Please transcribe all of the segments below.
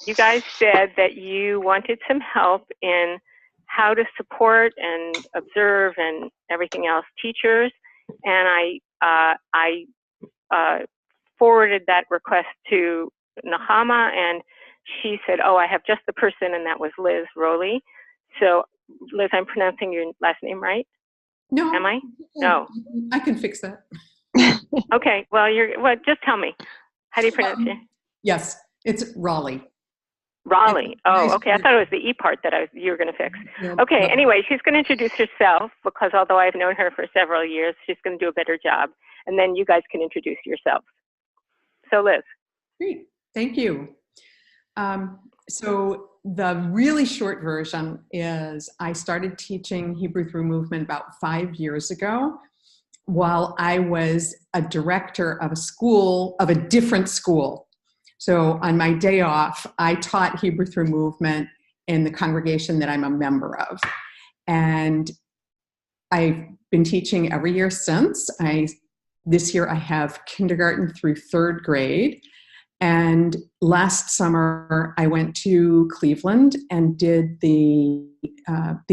You guys said that you wanted some help in how to support and observe and everything else teachers, and I forwarded that request to Nahama, and she said, oh, I have just the person, and that was Liz Rowley. So, Liz, I'm pronouncing your last name right? No. Am I? No. I can fix that. Okay, well, just tell me. How do you pronounce it? Yes, it's Raleigh. Raleigh. Oh, okay. I thought it was the E part that you were going to fix. Okay, anyway, she's going to introduce herself because although I've known her for several years, she's going to do a better job. And then you guys can introduce yourselves. So, Liz. Great. Thank you. So the really short version is I started teaching Hebrew through movement about 5 years ago while I was a director of a different school. So on my day off, I taught Hebrew through movement in the congregation that I'm a member of. And I've been teaching every year since. This year I have kindergarten through 3rd grade. And last summer I went to Cleveland and did the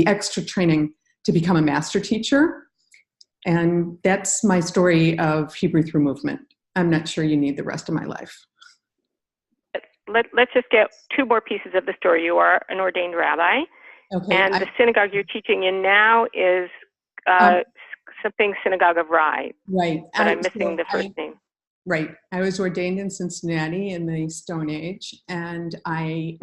extra training to become a master teacher. And that's my story of Hebrew through movement. I'm not sure you need the rest of my life. Let's just get 2 more pieces of the story. You are an ordained rabbi, okay, and the synagogue you're teaching in now is something Synagogue of Rye. Right. But I'm missing the first name. Right. I was ordained in Cincinnati in the Stone Age, and I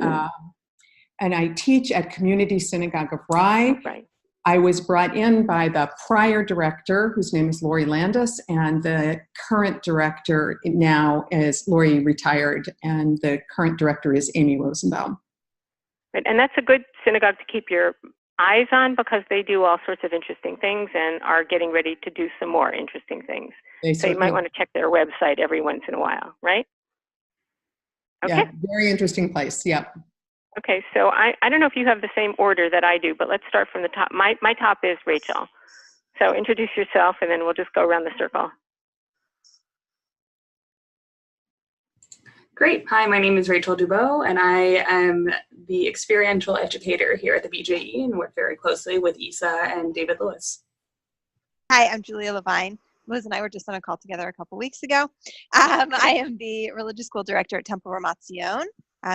teach at Community Synagogue of Rye. Right. I was brought in by the prior director, whose name is Lori Landis, and the current director now is Lori retired, and the current director is Amy Rosenbaum. Right. And that's a good synagogue to keep your eyes on because they do all sorts of interesting things and are getting ready to do some more interesting things. So you might want to check their website every once in a while, right? Okay. Yeah, very interesting place. Yep. Okay, so I don't know if you have the same order that I do, but let's start from the top. My top is Rachel. So introduce yourself, and then we'll just go around the circle. Great. Hi, my name is Rachel Dubow, and I am the experiential educator here at the BJE and work very closely with Isa and David Lewis. Hi, I'm Julia Levine. Liz and I were just on a call together a couple weeks ago. I am the religious school director at Temple Ramat Zion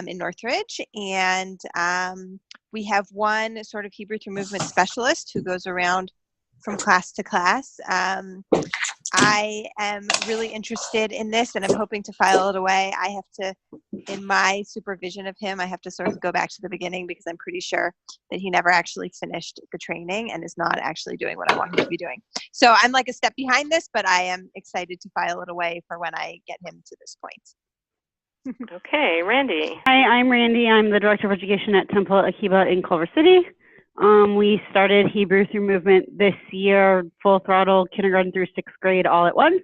in Northridge, and we have one sort of Hebrew through movement specialist who goes around from class to class. I am really interested in this, and I'm hoping to file it away. I have to, in my supervision of him, I have to sort of go back to the beginning because I'm pretty sure that he never actually finished the training and is not actually doing what I want him to be doing. So I'm like a step behind this, but I am excited to file it away for when I get him to this point. Okay, Randy. Hi, I'm Randy. I'm the Director of Education at Temple Akiba in Culver City. We started Hebrew through movement this year, full throttle, kindergarten through 6th grade, all at once.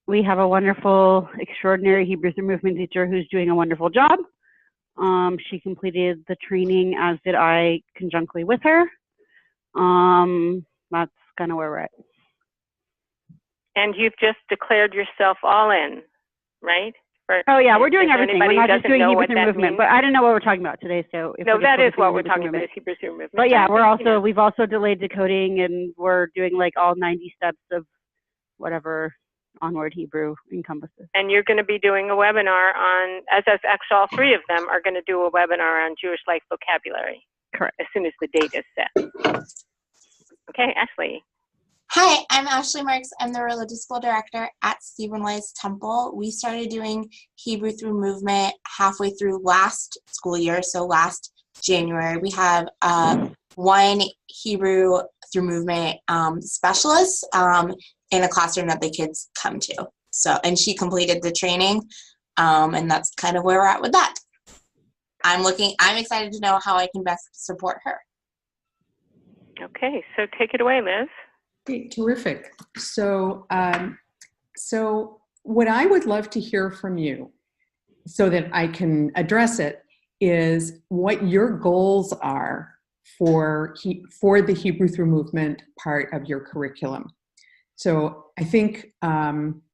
We have a wonderful, extraordinary Hebrew through movement teacher who's doing a wonderful job. She completed the training, as did I, conjunctly with her. That's kind of where we're at. And you've just declared yourself all in, right? Oh yeah, we're doing everything. We're not just doing Hebrew through movement, but I don't know what we're talking about today. So no, that is what we're talking about, is Hebrew through movement. But yeah, we've also delayed decoding, and we're doing like all 90 steps of whatever Onward Hebrew encompasses. And you're going to be doing a webinar on, as actually all 3 of them are going to do a webinar on Jewish life vocabulary. Correct. As soon as the date is set. Okay, Ashley. Hi, I'm Ashley Marks. I'm the religious school director at Stephen Wise Temple. We started doing Hebrew through movement halfway through last school year, so last January. We have one Hebrew through movement specialist in a classroom that the kids come to. So, and she completed the training, and that's kind of where we're at with that. I'm excited to know how I can best support her. Okay, so take it away, Liz. Okay, terrific. So, so what I would love to hear from you so that I can address it is what your goals are for the Hebrew through movement part of your curriculum. So I think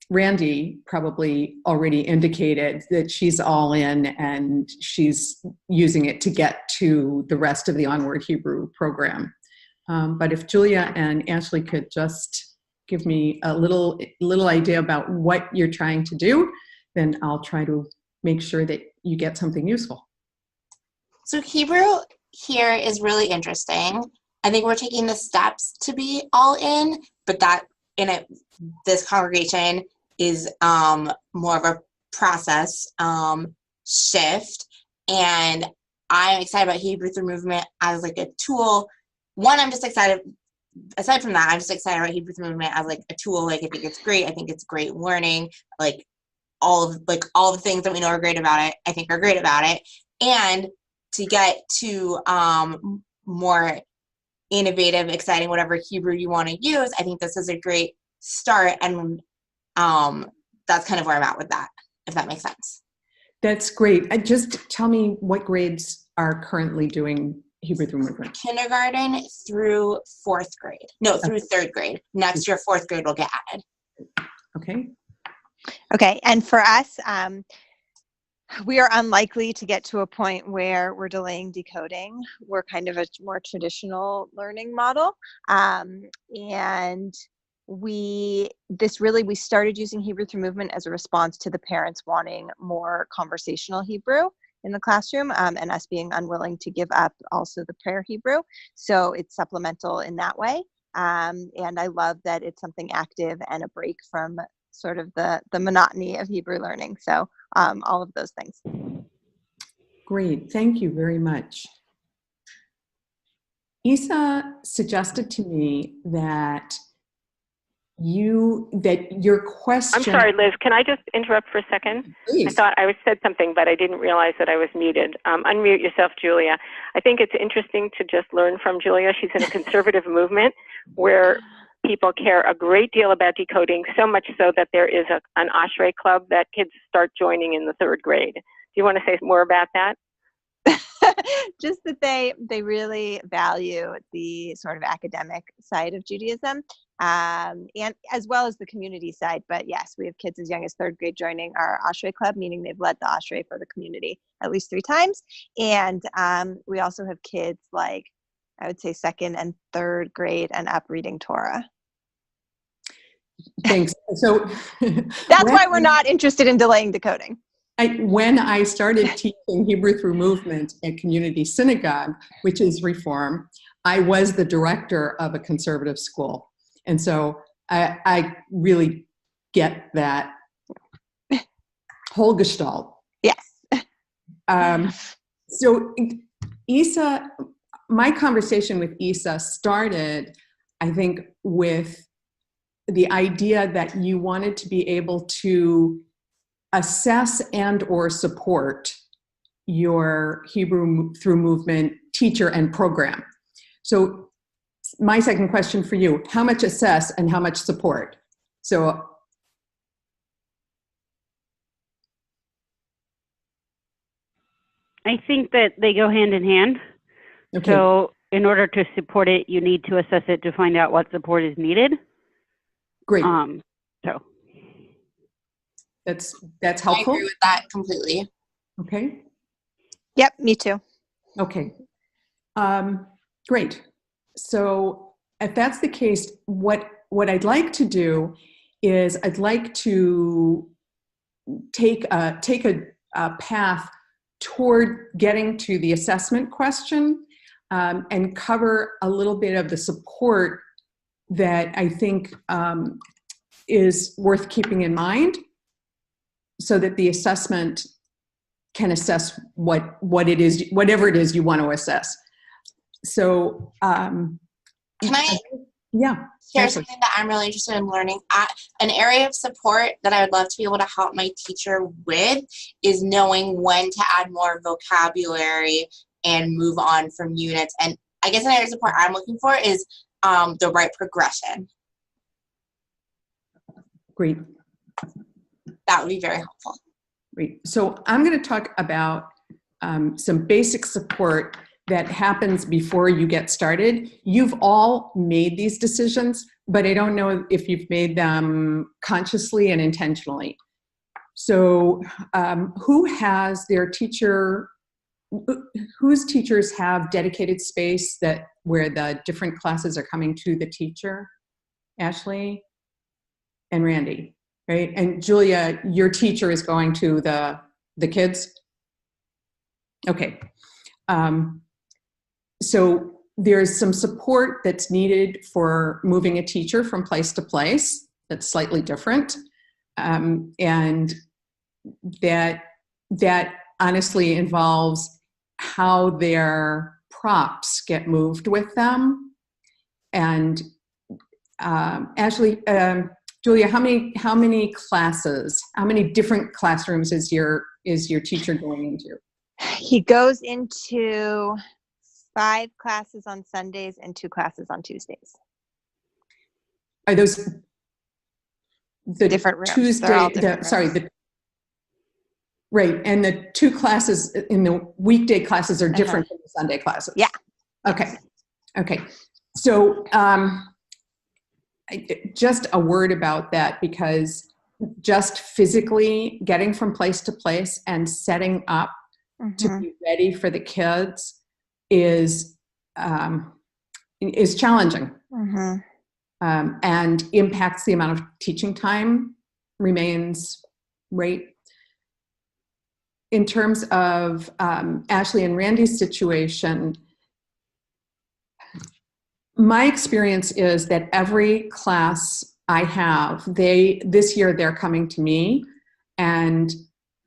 Randy probably already indicated that she's all in and she's using it to get to the rest of the Onward Hebrew program. But if Julia and Ashley could just give me a little idea about what you're trying to do, then I'll try to make sure that you get something useful. So Hebrew here is really interesting. I think we're taking the steps to be all in, but that this congregation is more of a process shift. And I'm excited about Hebrew Through Movement as like a tool. One, I'm just excited. Aside from that, I'm just excited about Hebrew Through Movement as like a tool. Like, I think it's great. I think it's great learning. Like all of the things that we know are great about it, I think are great about it. And to get to more innovative, exciting, whatever Hebrew you want to use, I think this is a great start. And that's kind of where I'm at with that, if that makes sense. That's great. Just tell me what grades are currently doing Hebrew Through Movement. Kindergarten through fourth grade. No, through third grade. Next year, fourth grade will get added. Okay. Okay, and for us, we are unlikely to get to a point where we're delaying decoding. We're kind of a more traditional learning model. And we started using Hebrew Through Movement as a response to the parents wanting more conversational Hebrew in the classroom, and us being unwilling to give up also the prayer Hebrew. So it's supplemental in that way. And I love that it's something active and a break from sort of the monotony of Hebrew learning. So all of those things. Great, thank you very much. Isa suggested to me that your question. I'm sorry, Liz, can I just interrupt for a second? Please. I thought I said something, but I didn't realize that I was muted. Unmute yourself, Julia. I think it's interesting to just learn from Julia. She's in a conservative movement where people care a great deal about decoding, so much so that there is an Ashrei club that kids start joining in the third grade. Do you want to say more about that? Just that they really value the sort of academic side of Judaism, and as well as the community side. But yes, we have kids as young as third grade joining our Ashrei club, meaning they've led the Ashrei for the community at least 3 times. And we also have kids like, I would say, second and third grade and up reading Torah. Thanks. So that's why we're not interested in delaying decoding. When I started teaching Hebrew Through Movement at Community Synagogue, which is Reform, I was the director of a conservative school. And so I really get that whole gestalt. Yes. So Isa, my conversation with Isa started, I think, with the idea that you wanted to be able to assess and or support your Hebrew Through Movement teacher and program. So my second question for you, how much assess and how much support? So I think that they go hand in hand. okay. So in order to support it, you need to assess it to find out what support is needed. Great. So that's helpful. I agree with that completely. Okay. Yep, me too. Okay. Great. So if that's the case, what I'd like to do is I'd like to take a path toward getting to the assessment question, and cover a little bit of the support that I think is worth keeping in mind, so that the assessment can assess what it is, whatever it is you want to assess. So, Can I yeah, share something that I'm really interested in learning? An area of support that I would love to be able to help my teacher with is knowing when to add more vocabulary and move on from units. And I guess an area of support I'm looking for is the right progression. Great. That would be very helpful. Great. So I'm going to talk about some basic support that happens before you get started. You've all made these decisions, but I don't know if you've made them consciously and intentionally. So who has their teacher, whose teachers have dedicated space where the different classes are coming to the teacher? Ashley and Randy, right? And Julia, your teacher is going to the kids? Okay. So there's some support that's needed for moving a teacher from place to place that's slightly different. And that honestly involves how their props get moved with them. And Ashley, Julia, how many classes, how many different classrooms is your teacher going into? He goes into 5 classes on Sundays and 2 classes on Tuesdays. Are those the different rooms? Tuesday? Right, and the 2 classes in the weekday classes are different from the Sunday classes. Yeah. Okay. Okay. So just a word about that, because just physically getting from place to place and setting up to be ready for the kids is challenging, and impacts the amount of teaching time remains, right? In terms of Ashley and Randy's situation, my experience is that every class I have, this year they're coming to me, and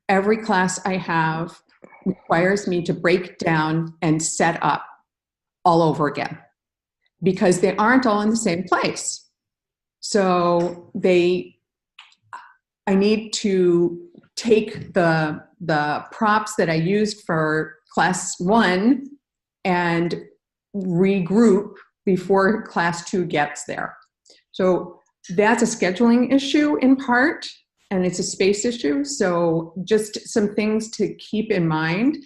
every class I have requires me to break down and set up all over again, because they aren't all in the same place. So I need to take the props that I used for class 1 and regroup before class 2 gets there. So that's a scheduling issue in part, and it's a space issue. So just some things to keep in mind,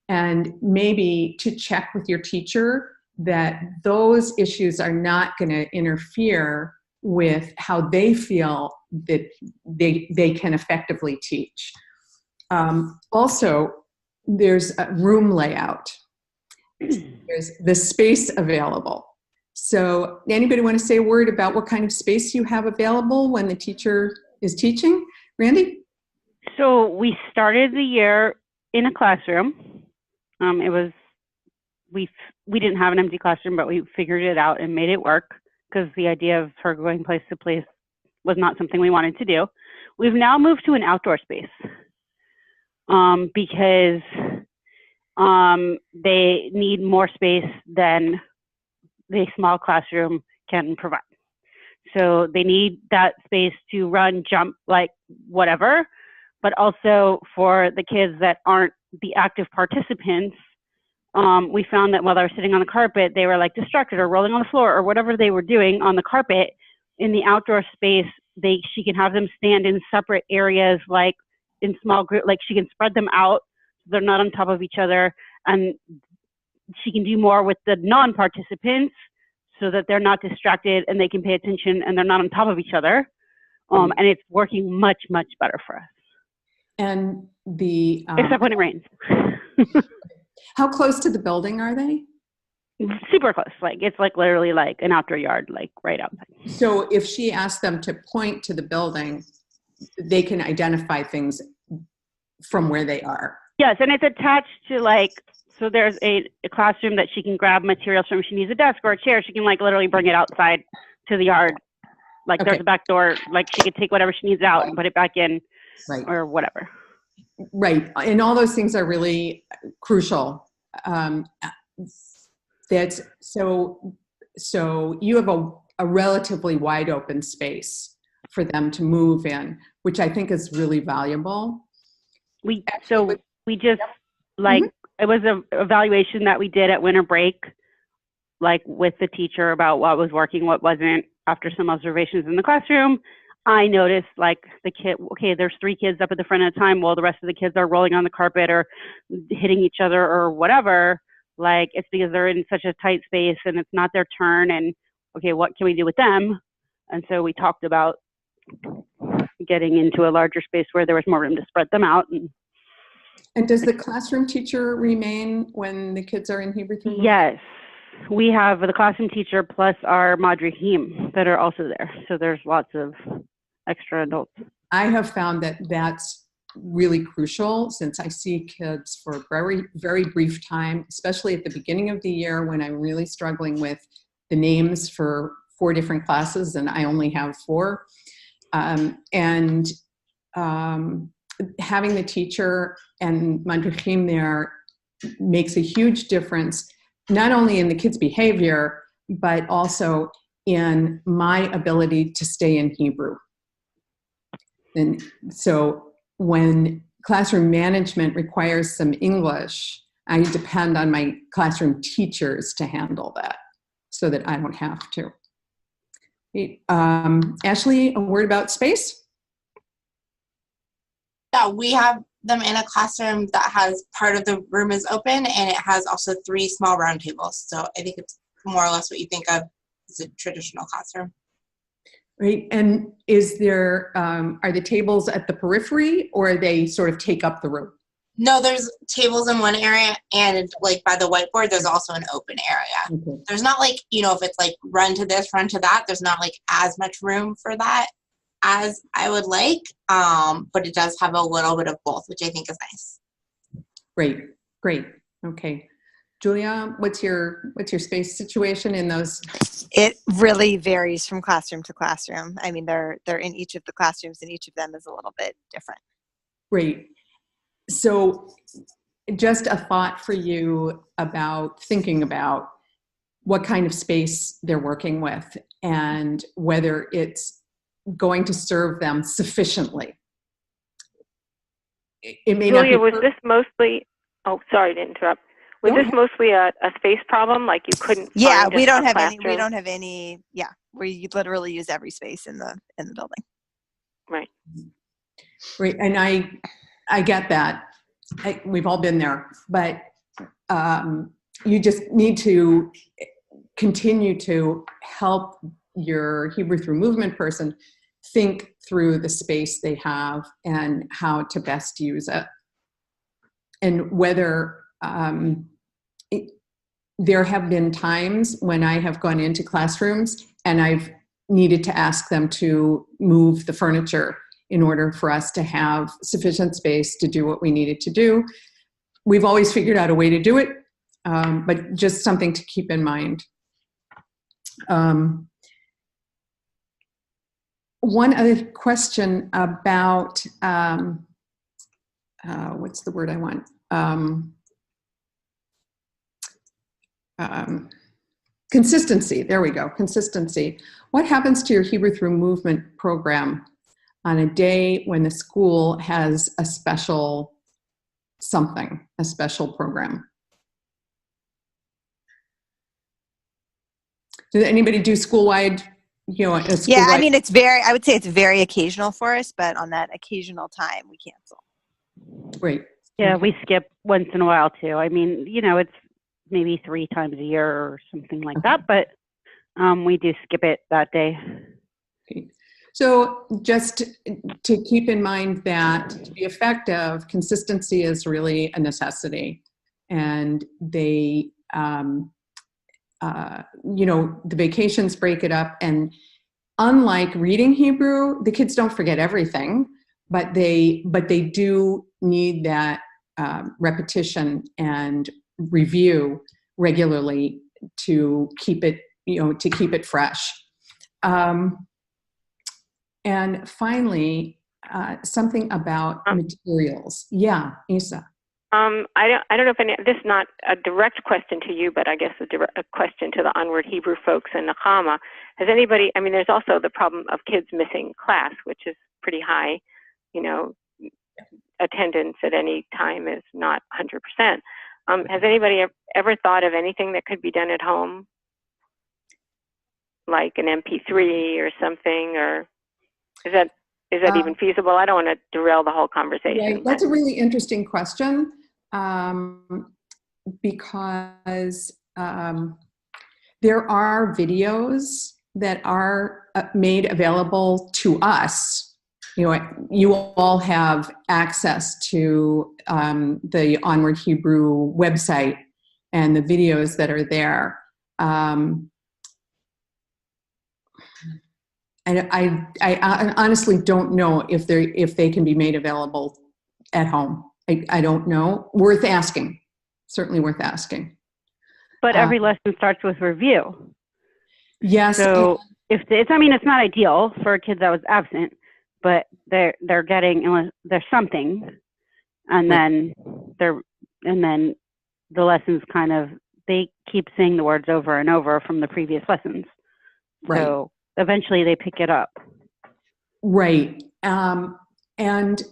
and maybe to check with your teacher that those issues are not going to interfere with how they feel that they can effectively teach. Also, there's a room layout. There's the space available. So anybody want to say a word about what kind of space you have available when the teacher is teaching? Randy? So we started the year in a classroom. We didn't have an empty classroom, but we figured it out and made it work, because the idea of her going place to place was not something we wanted to do. We've now moved to an outdoor space because they need more space than the small classroom can provide. So they need that space to run, jump, like whatever, but also for the kids that aren't the active participants. We found that while they were sitting on the carpet, they were like distracted or rolling on the floor or whatever they were doing on the carpet. In the outdoor space, she can have them stand in separate areas, like in small group, like she can spread them out so they're not on top of each other, and she can do more with the non-participants so that they're not distracted and they can pay attention and they're not on top of each other. And it's working much, much better for us. And except when it rains. How close to the building are they? Super close. Like it's like literally like an outdoor yard, like right outside. So if she asks them to point to the building, they can identify things from where they are. Yes, and it's attached to so there's a classroom that she can grab materials from. If she needs a desk or a chair, she can literally bring it outside to the yard. Okay. There's a back door, she could take whatever she needs out and put it back in, right, or whatever. Right, and all those things are really crucial. That's so you have a relatively wide open space for them to move in, which I think is really valuable. We just it was an evaluation that we did at winter break, with the teacher about what was working, what wasn't. After some observations in the classroom, I noticed the kid, okay, there's 3 kids up at the front at a time while the rest of the kids are rolling on the carpet or hitting each other or whatever. It's because they're in such a tight space and it's not their turn, and okay, what can we do with them? And so we talked about getting into a larger space where there was more room to spread them out. And does the classroom teacher remain when the kids are in Hebrew through movement? Yes, we have the classroom teacher plus our madrihim that are also there. So there's lots of extra adults. I have found that that's really crucial, since I see kids for a very, very brief time, especially at the beginning of the year when I'm really struggling with the names for 4 different classes and I only have 4. Having the teacher and madrichim there makes a huge difference, not only in the kids' behavior, but also in my ability to stay in Hebrew. And so when classroom management requires some English, I depend on my classroom teachers to handle that so that I don't have to. Ashley, a word about space? Yeah, we have them in a classroom that has part of the room is open, and it has also 3 small round tables. So I think it's more or less what you think of as a traditional classroom. Right, and is there, are the tables at the periphery, or they sort of take up the room? No, there's tables in one area, and like by the whiteboard, there's also an open area. Okay. There's not like, you know, if it's like run to this, run to that, there's not like as much room for that as I would like, but it does have a little bit of both, which I think is nice. Great, great, okay. Julia, what's your space situation in those? It really varies from classroom to classroom. I mean, they're in each of the classrooms, and each of them is a little bit different. Great. So just a thought for you about thinking about what kind of space they're working with and whether it's going to serve them sufficiently. It may Julia, not be was this mostly, oh, sorry to interrupt. Was this mostly a space problem, like you couldn't Yeah, find we don't have classroom? any, we don't have any, yeah, we literally use every space in the building. Right. Right, and I get that. We've all been there, but you just need to continue to help your Hebrew through movement person think through the space they have and how to best use it. And whether there have been times when I have gone into classrooms and I've needed to ask them to move the furniture in order for us to have sufficient space to do what we needed to do. We've always figured out a way to do it, but just something to keep in mind. One other question about, what's the word I want? Consistency, there we go, consistency. What happens to your Hebrew through movement program on a day when the school has a special something, a special program? Did anybody do school-wide, you know, a school-wide? Yeah, I mean, I would say it's very occasional for us, but on that occasional time, we cancel. Great. Yeah, Okay. we skip once in a while too. I mean, you know, it's maybe 3 times a year or something like that, but we do skip it that day. Okay. So just to keep in mind that to be effective, consistency is really a necessity. And they, you know, the vacations break it up. And unlike reading Hebrew, the kids don't forget everything, but they do need that repetition and review regularly to keep it, you know, to keep it fresh. And finally, something about materials. Yeah, Isa. I don't know if this is not a direct question to you, but I guess a question to the Onward Hebrew folks in Nechama. Has anybody, I mean, there's also the problem of kids missing class, which is pretty high. You know, attendance at any time is not 100%. Has anybody ever thought of anything that could be done at home? Like an MP3 or something, or is that even feasible? I don't want to derail the whole conversation. Yeah, that's a really interesting question, because there are videos that are made available to us. You know, you all have access to the Onward Hebrew website and the videos that are there. And I honestly don't know if they can be made available at home. I don't know. Worth asking. Certainly worth asking. But every lesson starts with review. Yes. So it's not ideal for a kid that was absent, but they're getting, unless there's something, and then the lessons kind of, they keep saying the words over and over from the previous lessons. Right. So eventually they pick it up. Right. And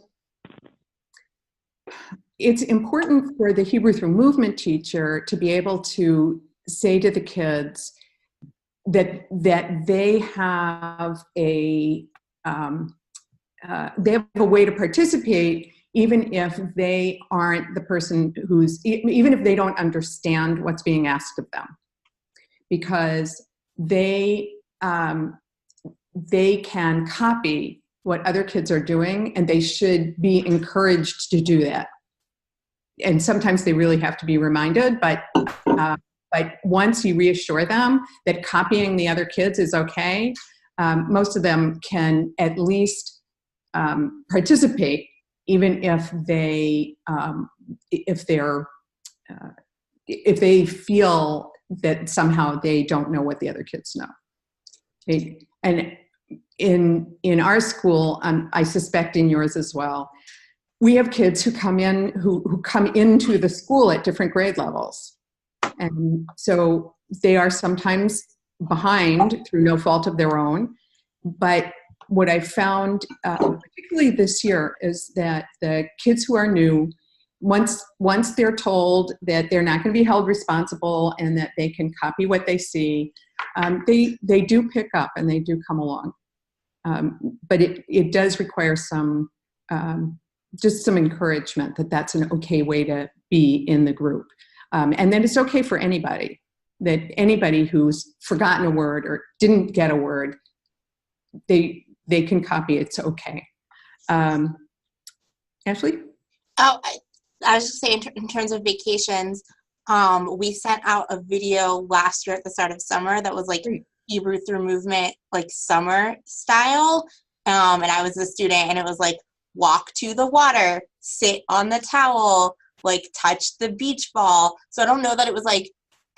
it's important for the Hebrew through movement teacher to be able to say to the kids that they have a way to participate, even if they aren't the person even if they don't understand what's being asked of them, because they can copy what other kids are doing, and they should be encouraged to do that. And sometimes they really have to be reminded, but once you reassure them that copying the other kids is okay, most of them can at least participate, even if they feel that somehow they don't know what the other kids know. And in our school, I suspect in yours as well, we have kids who come into the school at different grade levels. And so they are sometimes behind through no fault of their own. But what I found, particularly this year, is that the kids who are new, once they're told that they're not going to be held responsible and that they can copy what they see, they do pick up and they do come along. But it does require just some encouragement that that's an okay way to be in the group. And that it's okay for anybody, that anybody who's forgotten a word or didn't get a word, they can copy. It's okay. Ashley? Oh, I was just saying, in terms of vacations, we sent out a video last year at the start of summer that was like Hebrew through movement, like summer style. And I was a student, and it was like, walk to the water, sit on the towel, like touch the beach ball. So I don't know that it was like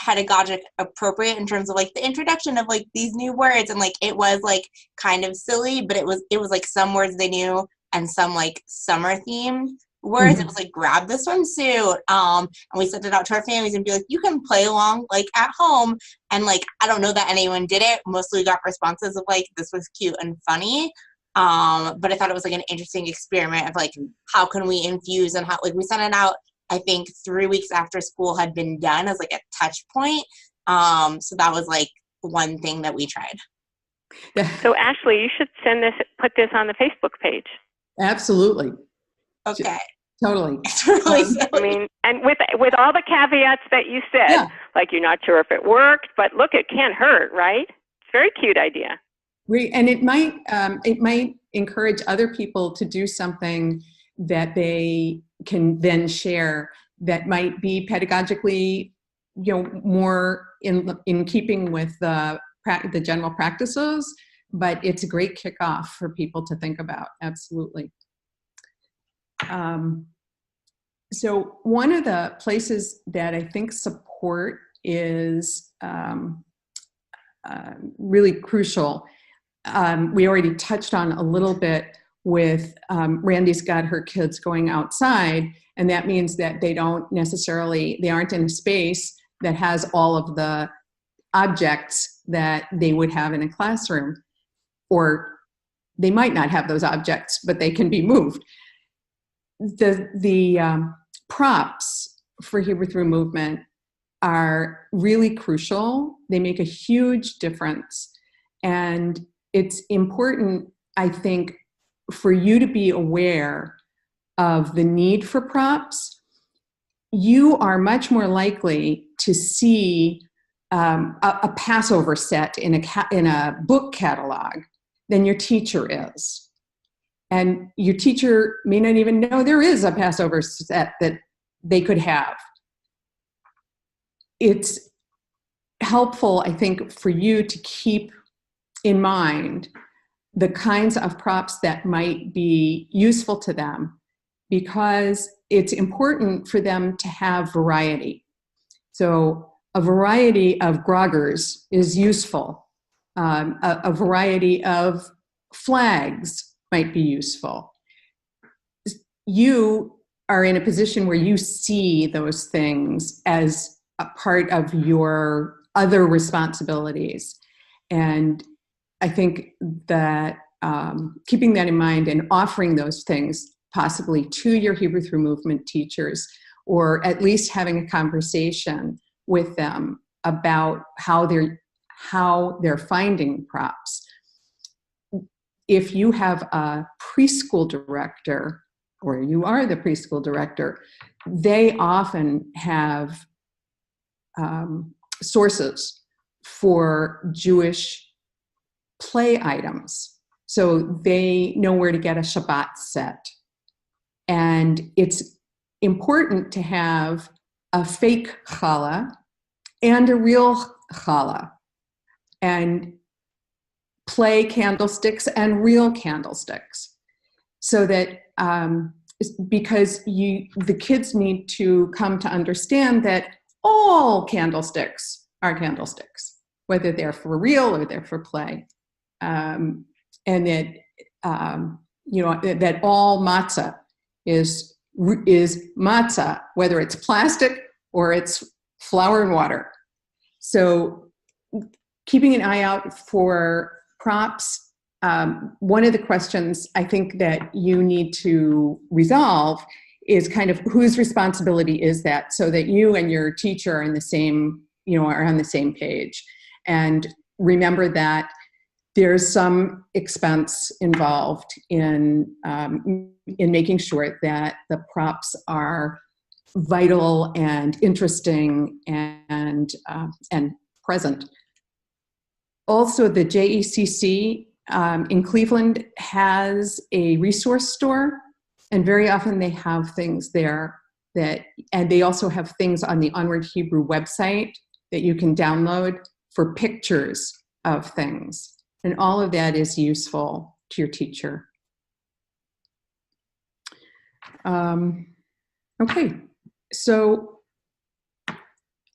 pedagogic appropriate in terms of like the introduction of like these new words, and like it was like kind of silly, but it was like some words they knew and some like summer themed words. It was like, grab the swimsuit, and we sent it out to our families and be like, you can play along like at home. And like, I don't know that anyone did it. Mostly got responses of like, this was cute and funny. But I thought it was like an interesting experiment of like, how can we infuse, and how, like, we sent it out, I think 3 weeks after school had been done as like a touch point. So that was like one thing that we tried. So Ashley, you should put this on the Facebook page. Absolutely. Okay. Totally. It's really silly. I mean, and with all the caveats that you said, Yeah. like you're not sure if it worked, but look, it can't hurt, right? It's a very cute idea. And it might encourage other people to do something that they can then share that might be pedagogically, more in keeping with the general practices. But it's a great kickoff for people to think about. Absolutely. So one of the places that I think support is really crucial. We already touched on a little bit with Randy's got her kids going outside, and that means that they aren't in a space that has all of the objects that they would have in a classroom, or they might not have those objects, but they can be moved. The props for Hebrew through movement are really crucial. They make a huge difference. And it's important, I think, for you to be aware of the need for props. You are much more likely to see a Passover set in a book catalog than your teacher is. And your teacher may not even know there is a Passover set that they could have. It's helpful, I think, for you to keep in mind the kinds of props that might be useful to them, because it's important for them to have variety. So a variety of groggers is useful. A variety of flags might be useful. You are in a position where you see those things as a part of your other responsibilities. And I think that keeping that in mind and offering those things possibly to your Hebrew through movement teachers, or at least having a conversation with them about how they're finding props. If you have a preschool director, or you are the preschool director, they often have sources for Jewish play items. So they know where to get a Shabbat set. And it's important to have a fake challah and a real challah, and play candlesticks and real candlesticks, so that because the kids need to come to understand that all candlesticks are candlesticks, whether they're for real or they're for play, and that that all matzah is matzah, whether it's plastic or it's flour and water. So keeping an eye out for props. One of the questions I think that you need to resolve is kind of whose responsibility is that, so that you and your teacher are in the same, are on the same page. And remember that there's some expense involved in making sure that the props are vital and interesting and present. Also, the JECC in Cleveland has a resource store, and very often they have things there and they also have things on the Onward Hebrew website that you can download for pictures of things. And all of that is useful to your teacher. Okay, so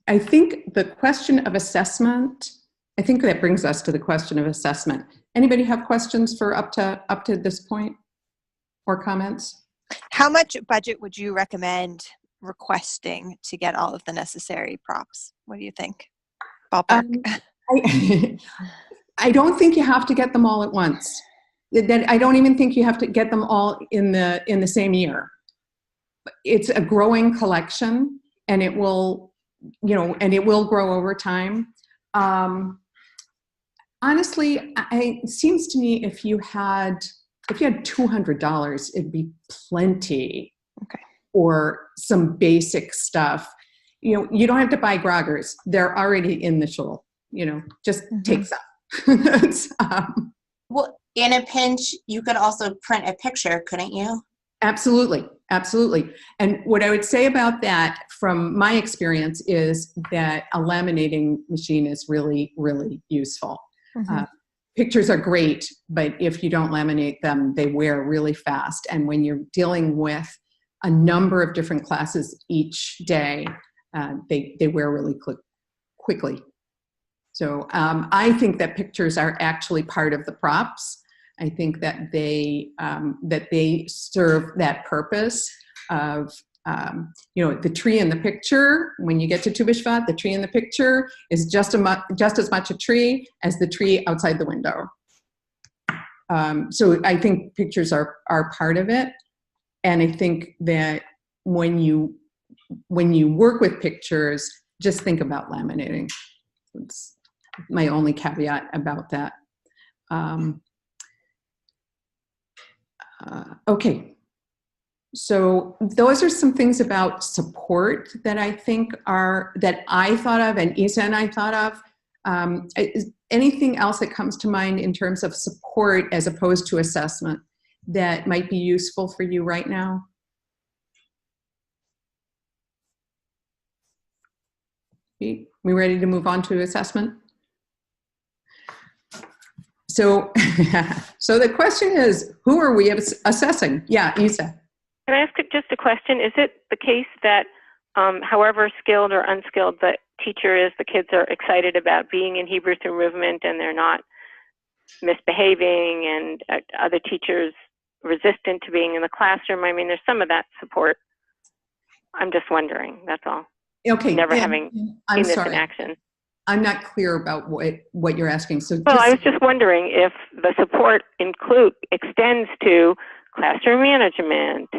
I think the question of assessment, I think that brings us to the question of assessment. Anybody have questions for up to this point, or comments? How much budget would you recommend requesting to get all of the necessary props? What do you think? Ballpark. I don't think you have to get them all at once. I don't even think you have to get them all in the same year. It's a growing collection, and it will, grow over time. Honestly, it seems to me if you had $200, it'd be plenty. Okay. Or some basic stuff. You don't have to buy groggers; they're already in the shul. Just take some. Well, in a pinch, you could also print a picture, couldn't you? Absolutely. And what I would say about that, from my experience, is that a laminating machine is really, really useful. Mm-hmm. Pictures are great, but if you don't laminate them, they wear really fast. And when you're dealing with a number of different classes each day, they wear really quickly. So I think that pictures are actually part of the props. I think that they serve that purpose of, the tree in the picture. When you get to Tu B'Shvat, the tree in the picture is just as much a tree as the tree outside the window. So I think pictures are part of it. And I think that when you work with pictures, just think about laminating. It's my only caveat about that. Okay, So those are some things about support that I think that I thought of and Isa and I thought of. Is anything else that comes to mind in terms of support as opposed to assessment that might be useful for you right now? We ready to move on to assessment? So, so the question is, who are we assessing? Yeah, Isa. Can I ask just a question? Is it the case that however skilled or unskilled the teacher is, the kids are excited about being in Hebrew through movement and they're not misbehaving, and other teachers resistant to being in the classroom? I mean, there's some of that support. I'm just wondering, that's all. Okay. Never having seen this in action. I'm not clear about what you're asking. So well, I was just wondering if the support extends to classroom management,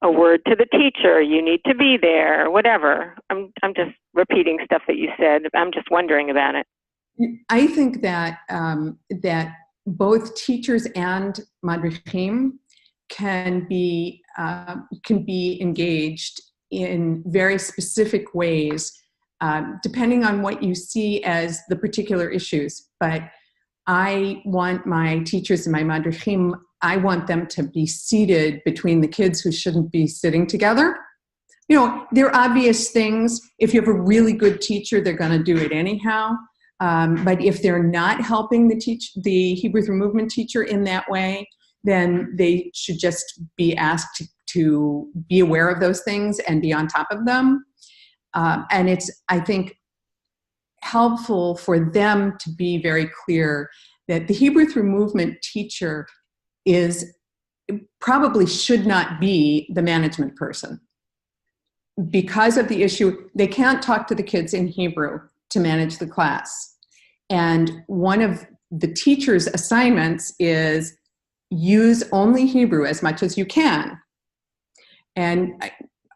a word to the teacher, you need to be there, whatever. I'm just repeating stuff that you said. I'm just wondering about it. I think that that both teachers and madrichim can be engaged in very specific ways, depending on what you see as the particular issues. But I want my teachers and my madrichim, I want them to be seated between the kids who shouldn't be sitting together. You know, there are obvious things. If you have a really good teacher, they're going to do it anyhow. But if they're not helping the Hebrew through movement teacher in that way, then they should just be asked to be aware of those things and be on top of them. And it's, I think, helpful for them to be very clear that the Hebrew through movement teacher probably should not be the management person. Because of the issue, they can't talk to the kids in Hebrew to manage the class. And one of the teacher's assignments is use only Hebrew as much as you can. And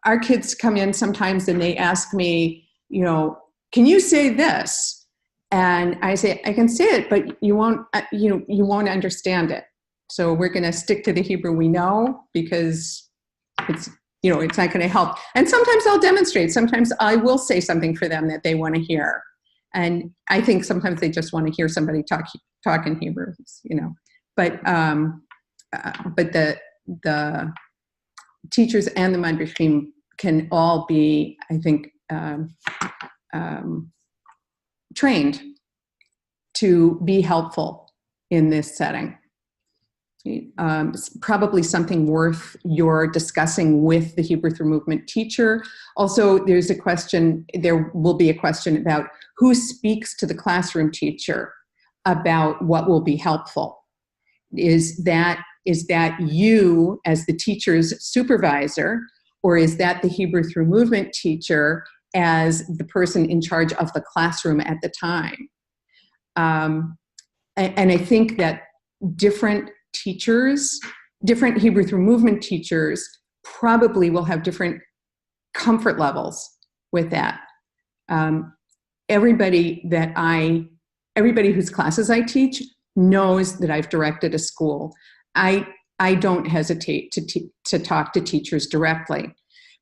our kids come in sometimes and they ask me, you know, can you say this? And I say, I can say it, but you won't understand it. So we're going to stick to the Hebrew we know, because it's not going to help. And sometimes I'll demonstrate. Sometimes I will say something for them that they want to hear. And I think sometimes they just want to hear somebody talk in Hebrew, you know. But the teachers and the madrichim can all be, I think, trained to be helpful in this setting. It's probably something worth your discussing with the Hebrew through movement teacher. Also, there will be a question about who speaks to the classroom teacher about what will be helpful. Is that you as the teacher's supervisor, or is that the Hebrew through movement teacher as the person in charge of the classroom at the time? And I think that different Hebrew through movement teachers probably will have different comfort levels with that. Everybody whose classes I teach knows that I've directed a school. I don't hesitate to talk to teachers directly.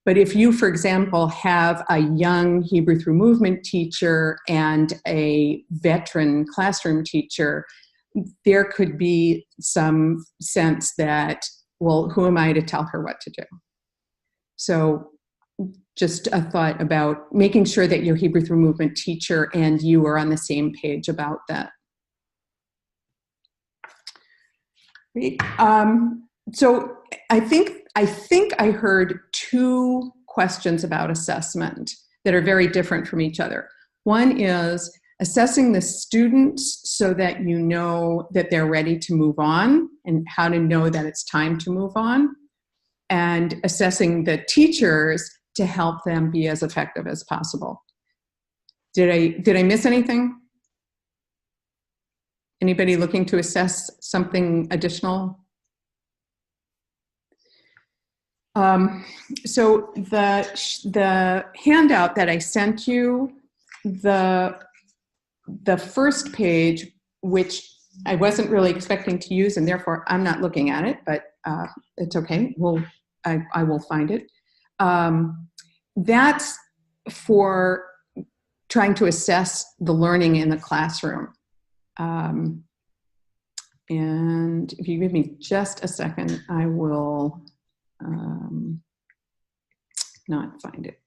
But if you, for example, have a young Hebrew through movement teacher and a veteran classroom teacher, there could be some sense that, well, who am I to tell her what to do? So just a thought about making sure that your Hebrew through movement teacher and you are on the same page about that. So I think I heard two questions about assessment that are very different from each other. One is assessing the students so that you know that they're ready to move on and how to know that it's time to move on, and assessing the teachers to help them be as effective as possible. Did I miss anything? Anybody looking to assess something additional? So the handout that I sent you, the first page, which I wasn't really expecting to use, and therefore I'm not looking at it, but it's okay. I will find it. That's for trying to assess the learning in the classroom. And if you give me just a second, I will not find it.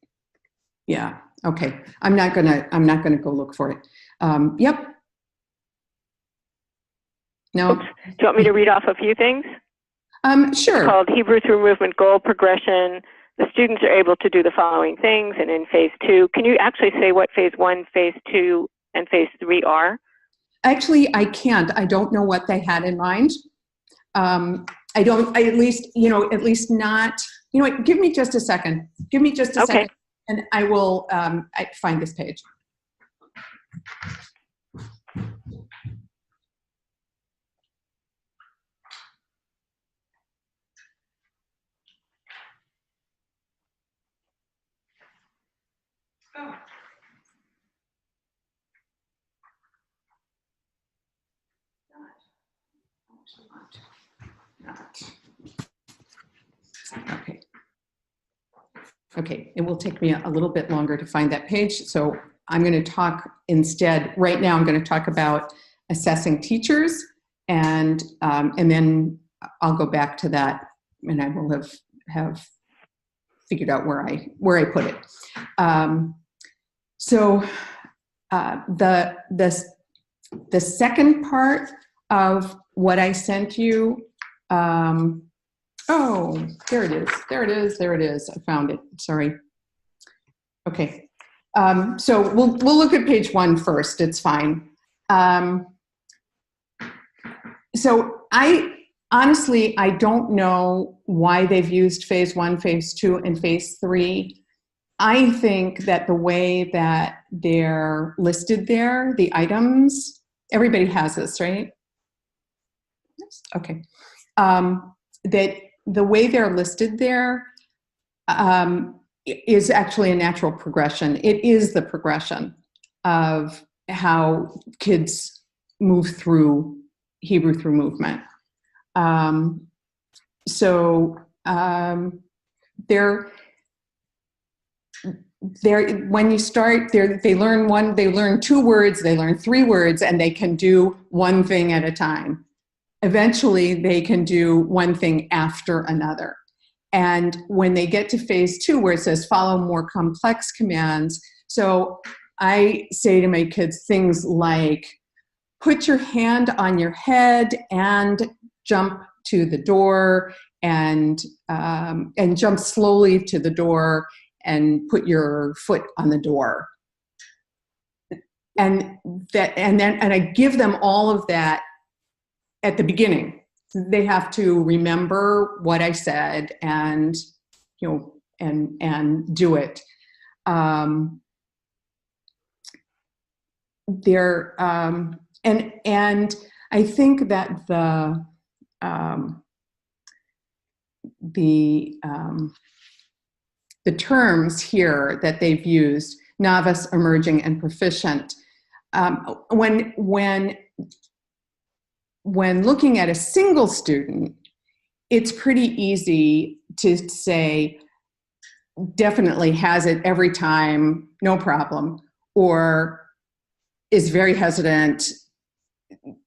Yeah, okay. I'm not gonna go look for it. Yep. No. Oops. Do you want me to read off a few things? Sure. It's called Hebrew Through Movement Goal Progression. The students are able to do the following things, and in phase 2, can you actually say what phase 1, phase 2, and phase 3 are? Actually, I can't. I don't know what they had in mind. At least not, you know what, give me just a second. Give me just a second, and I will find this page. Oh. Okay. Okay, it will take me a little bit longer to find that page. So I'm going to talk instead, right now I'm going to talk about assessing teachers, and then I'll go back to that, and I will have figured out where I put it. The second part of what I sent you, oh, there it is. There it is. There it is. I found it. Sorry. Okay. So we'll look at page 1 first. It's fine. So honestly, I don't know why they've used phase 1, phase 2, and phase 3. I think that the way that they're listed there, the items, everybody has this, right? Okay. That the way they're listed there is actually a natural progression. It is the progression of how kids move through Hebrew through movement. When you start, they learn 2 words, they learn 3 words, and they can do one thing at a time. Eventually, they can do one thing after another. And when they get to phase 2, where it says follow more complex commands, so I say to my kids things like, put your hand on your head and jump to the door, and jump slowly to the door, and put your foot on the door. And I give them all of that at the beginning. They have to remember what I said and do it. And I think that the terms here that they've used, novice, emerging, and proficient, when looking at a single student, it's pretty easy to say, definitely has it every time, no problem, or is very hesitant,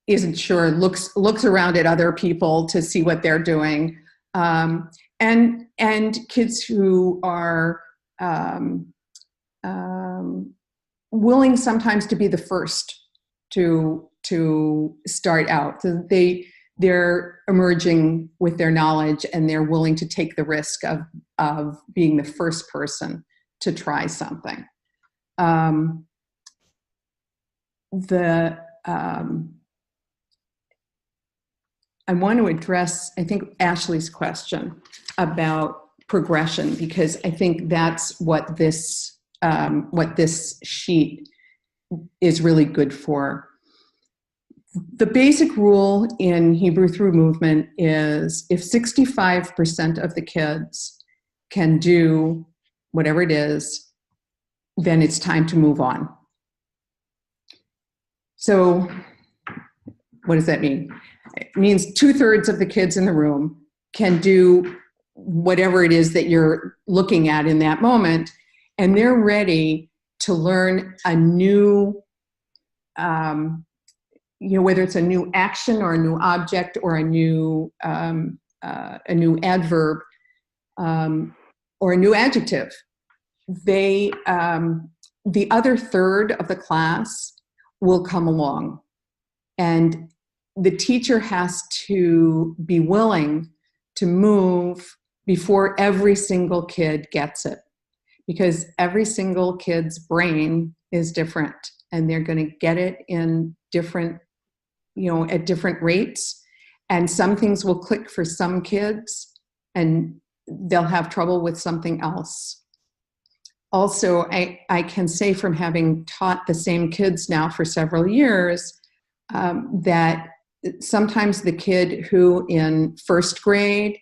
isn't sure, looks around at other people to see what they're doing, and kids who are willing sometimes to be the first to start out. So they're emerging with their knowledge, and they're willing to take the risk of being the first person to try something. I want to address, I think, Ashley's question about progression, because I think that's what this sheet is really good for. The basic rule in Hebrew through movement is if 65% of the kids can do whatever it is, then it's time to move on. So what does that mean? It means 2/3 of the kids in the room can do whatever it is that you're looking at in that moment, and they're ready to learn a new, whether it's a new action or a new object or a new adverb or a new adjective. The other third of the class will come along, and the teacher has to be willing to move before every single kid gets it, because every single kid's brain is different, and they're going to get it in different, at different rates. And some things will click for some kids, and they'll have trouble with something else. Also, I can say from having taught the same kids now for several years, that sometimes the kid who in first grade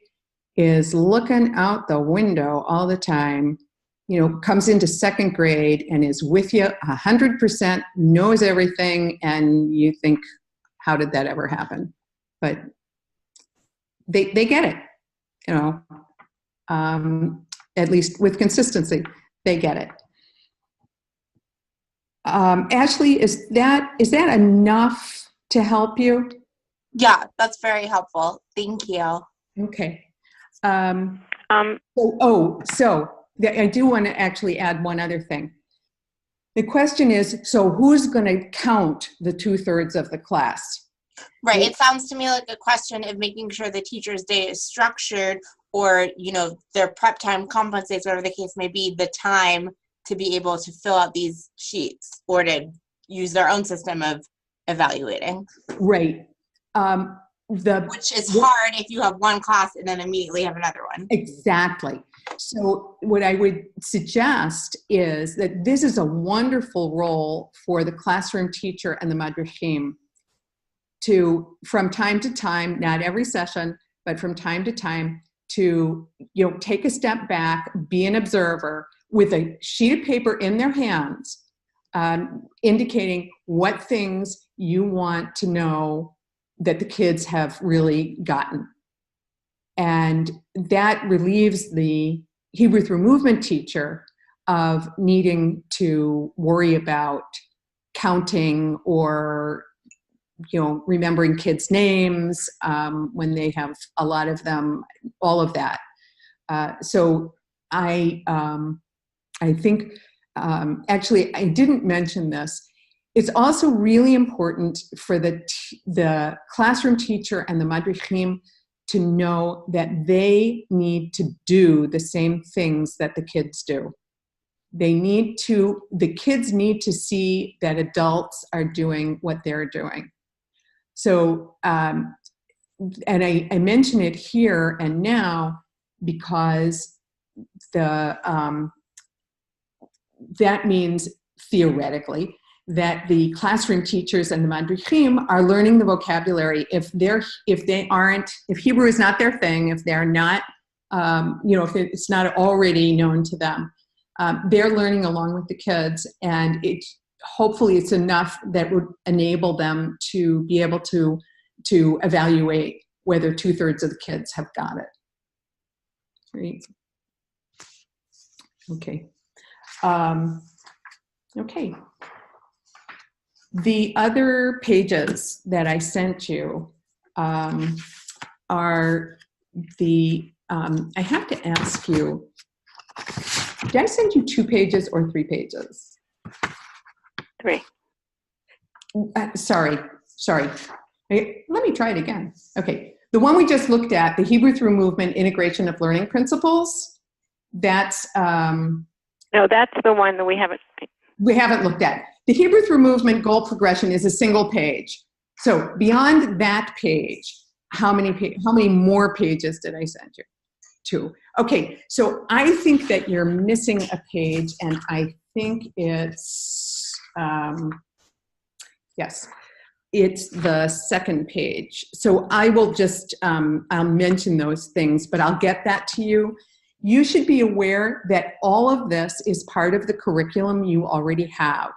is looking out the window all the time, comes into second grade and is with you 100%, knows everything, and you think, how did that ever happen? But they get it, at least with consistency, they get it. Ashley, is that enough to help you? Yeah, that's very helpful. Thank you. Okay. I do want to actually add one other thing. The question is, so who's going to count the 2/3 of the class? Right. It sounds to me like a question of making sure the teacher's day is structured, or, their prep time compensates, whatever the case may be, the time to be able to fill out these sheets or to use their own system of evaluating. Right. Which is hard if you have one class and then immediately have another one. Exactly. So what I would suggest is that this is a wonderful role for the classroom teacher and the madrichim to, from time to time, not every session, but from time to time, to take a step back, be an observer with a sheet of paper in their hands, indicating what things you want to know that the kids have really gotten. And that relieves the Hebrew through movement teacher of needing to worry about counting or remembering kids' names when they have a lot of them, all of that. So I think, actually, I didn't mention this. It's also really important for the classroom teacher and the madrichim to know that they need to do the same things that the kids do. The kids need to see that adults are doing what they're doing. So, and I mention it here and now because that means theoretically that the classroom teachers and the madrichim are learning the vocabulary. If Hebrew is not their thing, if they're not, if it's not already known to them, they're learning along with the kids, and hopefully it's enough that would enable them to be able to evaluate whether 2/3 of the kids have got it. Right. Okay. Okay. The other pages that I sent you are the, I have to ask you, did I send you 2 pages or 3 pages? 3. Sorry. Let me try it again. Okay. The one we just looked at, the Hebrew through movement integration of learning principles, that's... No, that's the one that we haven't looked at. The Hebrew through movement goal progression is a single page. So beyond that page, how many more pages did I send you? 2. Okay, so I think that you're missing a page, and I think it's, yes, it's the second page. So I will just, I'll mention those things, but I'll get that to you. You should be aware that all of this is part of the curriculum you already have.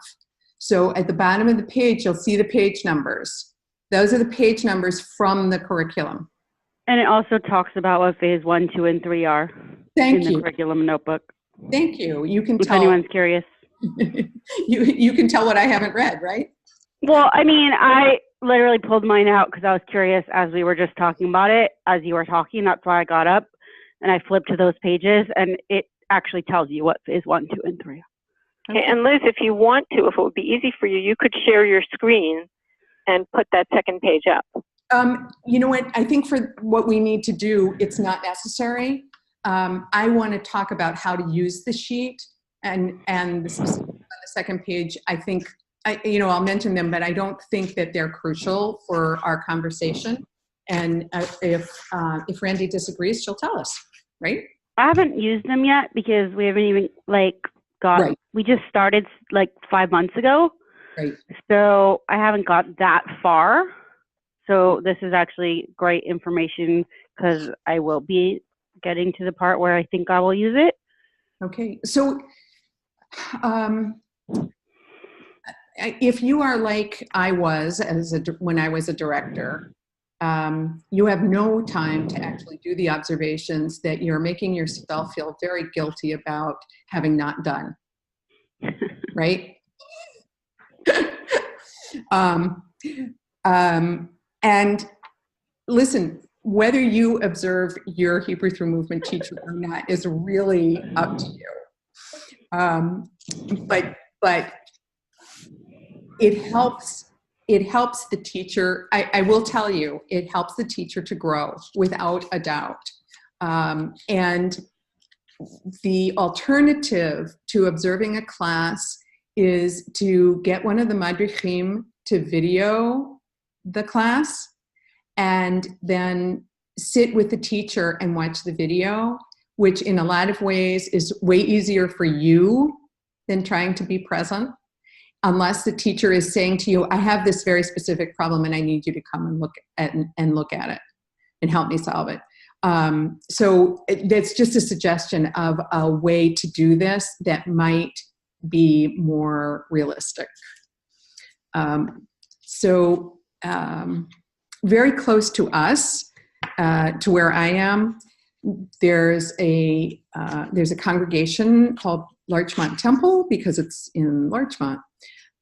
So at the bottom of the page, you'll see the page numbers. Those are the page numbers from the curriculum. And it also talks about what phase 1, 2, and 3 are Thank in the you. curriculum notebook. Thank you. You can If tell. anyone's curious. you can tell what I haven't read, right? Well, I mean, I literally pulled mine out because I was curious as we were just talking about it, as you were talking. That's why I got up and I flipped to those pages, and it actually tells you what phase 1, 2, and 3 are. Okay, and Liz, if you want to, if it would be easy for you, you could share your screen and put that second page up. You know what? I think for what we need to do, it's not necessary. I want to talk about how to use the sheet, and the specifics on the second page. I think I'll mention them, but I don't think that they're crucial for our conversation. And if Randy disagrees, she'll tell us, right? I haven't used them yet because we haven't even Right. We just started 5 months ago. Right. So I haven't got that far. So this is actually great information because I will be getting to the part where I think I will use it. Okay. So if you are like I was when I was a director, you have no time to actually do the observations that you're making yourself feel very guilty about having not done. Right? And listen, whether you observe your Hebrew through movement teacher or not is really up to you. But it helps the teacher. I will tell you, it helps the teacher to grow without a doubt. And the alternative to observing a class is to get one of the madrichim to video the class and then sit with the teacher and watch the video, which in a lot of ways is way easier for you than trying to be present, unless the teacher is saying to you, I have this very specific problem and I need you to come and look at it and help me solve it. So that's just a suggestion of a way to do this that might be more realistic. Very close to us, to where I am, there's a congregation called Larchmont Temple because it's in Larchmont.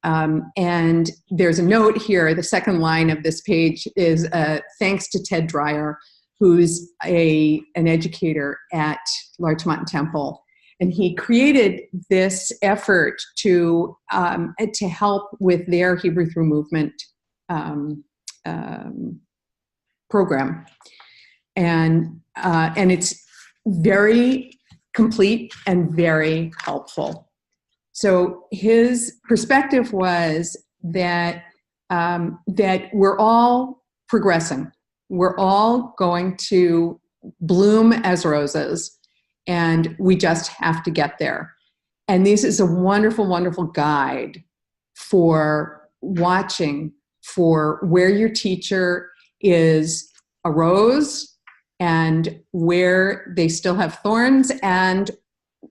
And there's a note here, the second line of this page is thanks to Ted Dreyer, who's an educator at Larchmont Temple. And he created this effort to help with their Hebrew through movement program. And it's very complete and very helpful. So his perspective was that we're all progressing. We're all going to bloom as roses, and we just have to get there. And this is a wonderful, wonderful guide for watching for where your teacher is a rose and where they still have thorns and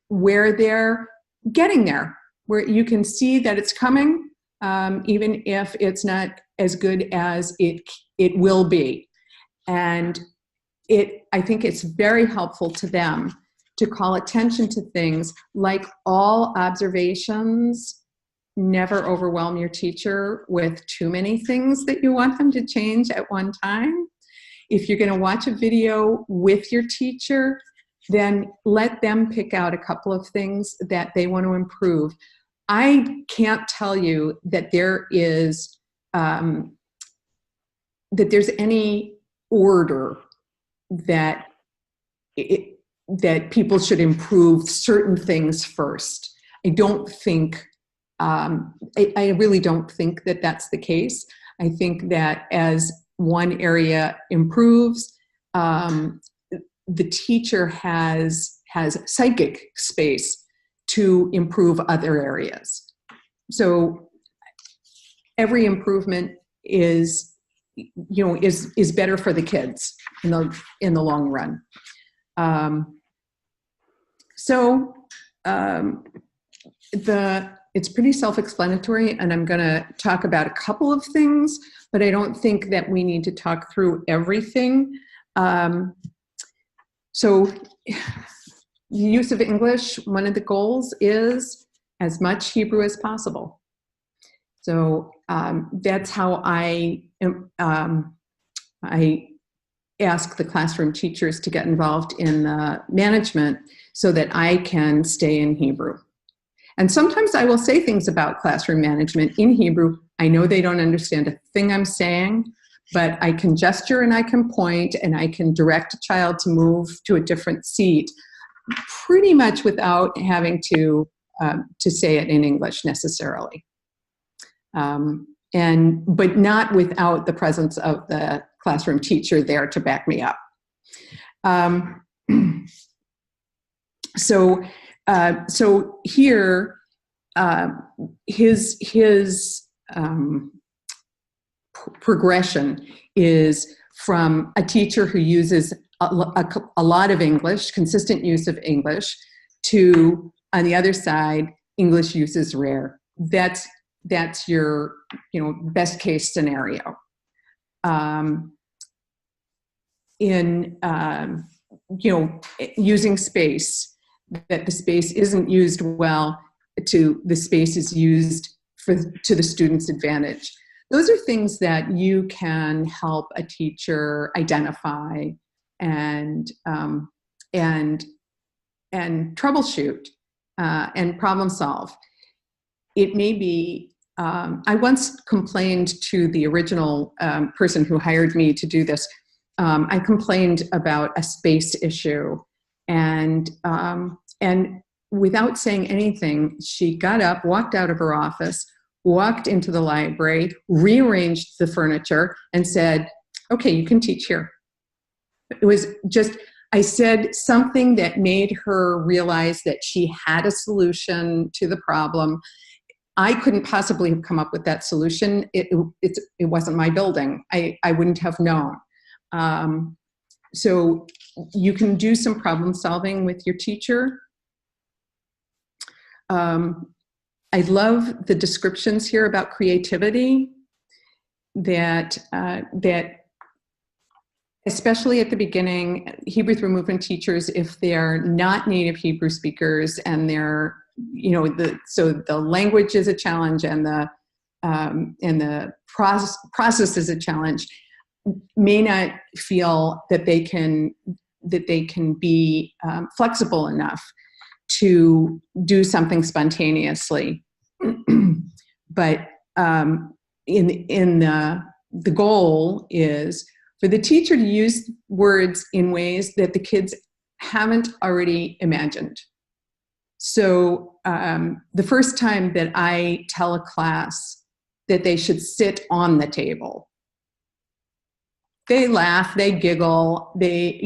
where they're getting there, where you can see that it's coming, even if it's not as good as it will be. And I think it's very helpful to them to call attention to things like all observations. Never overwhelm your teacher with too many things that you want them to change at one time. If you're going to watch a video with your teacher, then let them pick out a couple of things that they want to improve. I can't tell you that there's any order that people should improve certain things first. I don't think, I really don't think that that's the case. I think that as one area improves, the teacher has psychic space to improve other areas. So every improvement is better for the kids in the long run. It's pretty self-explanatory, and I'm going to talk about a couple of things, but I don't think that we need to talk through everything. So the use of English, one of the goals is as much Hebrew as possible. So that's how I ask the classroom teachers to get involved in the management so that I can stay in Hebrew. And sometimes I will say things about classroom management in Hebrew. I know they don't understand a thing I'm saying, but I can gesture and I can point and I can direct a child to move to a different seat pretty much without having to say it in English necessarily. But not without the presence of the classroom teacher there to back me up. So here, his progression is from a teacher who uses a lot of English, consistent use of English, to, on the other side, English use is rare. That's your, best case scenario. Using space, that the space isn't used well, the space is used to the student's advantage. Those are things that you can help a teacher identify and troubleshoot and problem solve. It may be, I once complained to the original person who hired me to do this. I complained about a space issue, and without saying anything, she got up, walked out of her office, walked into the library, rearranged the furniture, and said, "Okay, you can teach here." It was just, I said something that made her realize that she had a solution to the problem. I couldn't possibly have come up with that solution. It wasn't my building. I wouldn't have known. So you can do some problem solving with your teacher. I love the descriptions here about creativity, that especially at the beginning, Hebrew through movement teachers, if they're not native Hebrew speakers and they're, so the language is a challenge and the process is a challenge, may not feel that they can be flexible enough to do something spontaneously. But the goal is for the teacher to use words in ways that the kids haven't already imagined. So the first time that I tell a class that they should sit on the table, they laugh, they giggle, they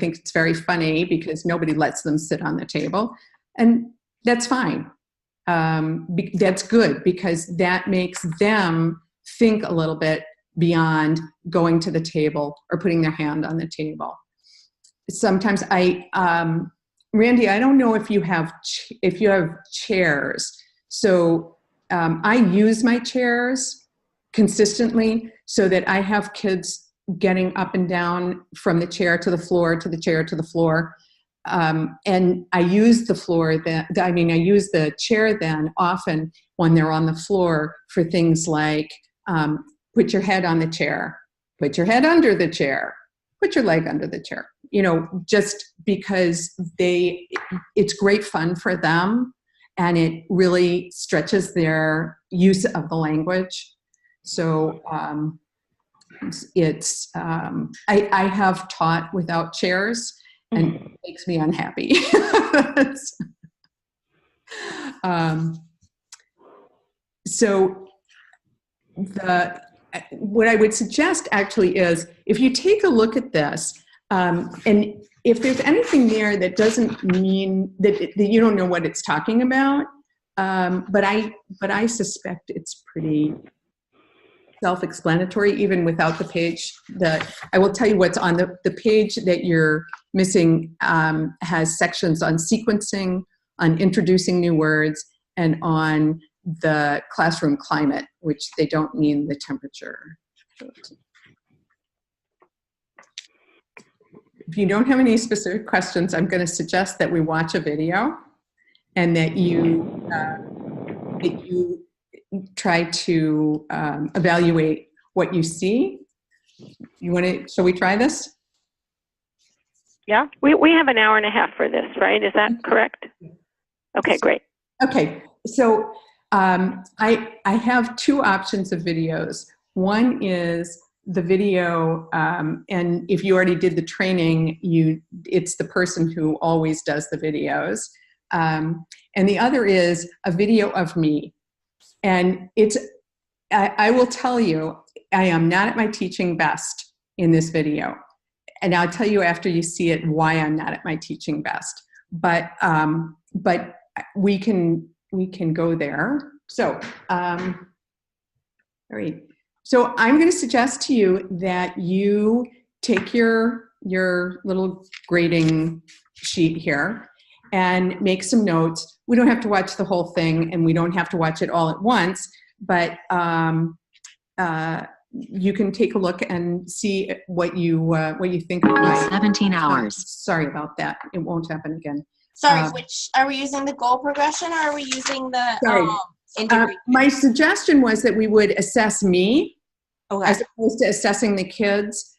think it's very funny because nobody lets them sit on the table. And that's fine. That's good because that makes them think a little bit beyond going to the table or putting their hand on the table. Sometimes Randy, I don't know if you have chairs. So I use my chairs consistently so that I have kids getting up and down from the chair to the floor, to the chair to the floor. And I use the floor I use the chair then often when they're on the floor for things like put your head on the chair, put your head under the chair, put your leg under the chair, just because it's great fun for them and it really stretches their use of the language. So I have taught without chairs and it makes me unhappy. So what I would suggest actually is if you take a look at this, and if there's anything there that doesn't mean that you don't know what it's talking about, but I suspect it's pretty self-explanatory even without the page. I will tell you what's on the page that you're missing has sections on sequencing, on introducing new words, and on the classroom climate, which they don't mean the temperature. if you don't have any specific questions, I'm going to suggest that we watch a video and that you try to evaluate what you see. You want to? Shall we try this? Yeah, we have an hour and a half for this, right? Is that correct? Okay, great. Okay, so I have two options of videos. One is the video, and if you already did the training, it's the person who always does the videos. And the other is a video of me. And I will tell you, I am not at my teaching best in this video. And I'll tell you after you see it why I'm not at my teaching best. But we can go there. So, all right. So I'm going to suggest to you that you take your little grading sheet here and make some notes. We don't have to watch the whole thing, and we don't have to watch it all at once, but you can take a look and see what you think of my 17 hours. Sorry about that. It won't happen again. Sorry, which are we using the goal progression or are we using the integrate? My suggestion was that we would assess me Okay. as opposed to assessing the kids.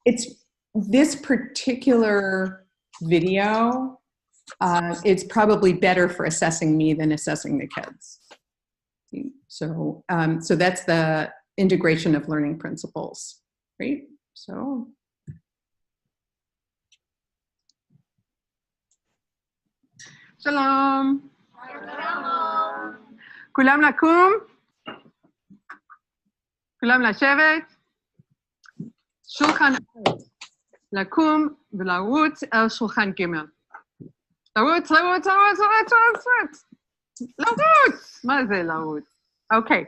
It's this particular video. It's probably better for assessing me than assessing the kids. So that's the integration of learning principles, right? So. שלום. כולם לקום? כולם לשבת? שולחן לקום ולרוץ אל שולחן ג'. לרוץ, לרוץ, לרוץ, לרוץ, לרוץ. לרוץ! מה זה לרוץ? אוקיי.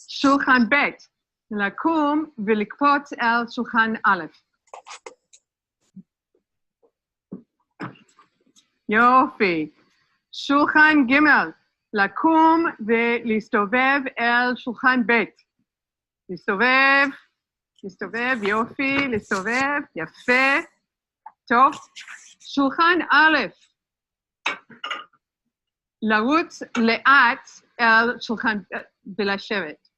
שולחן ב', לקום ולקפוץ אל שולחן א'. יופי. שולחן ג', לקום ולהסתובב אל שולחן ב'. להסתובב, להסתובב, יופי, להסתובב, יפה. טוב. שולחן א', לרוץ לאט אל שולחן ולשבת.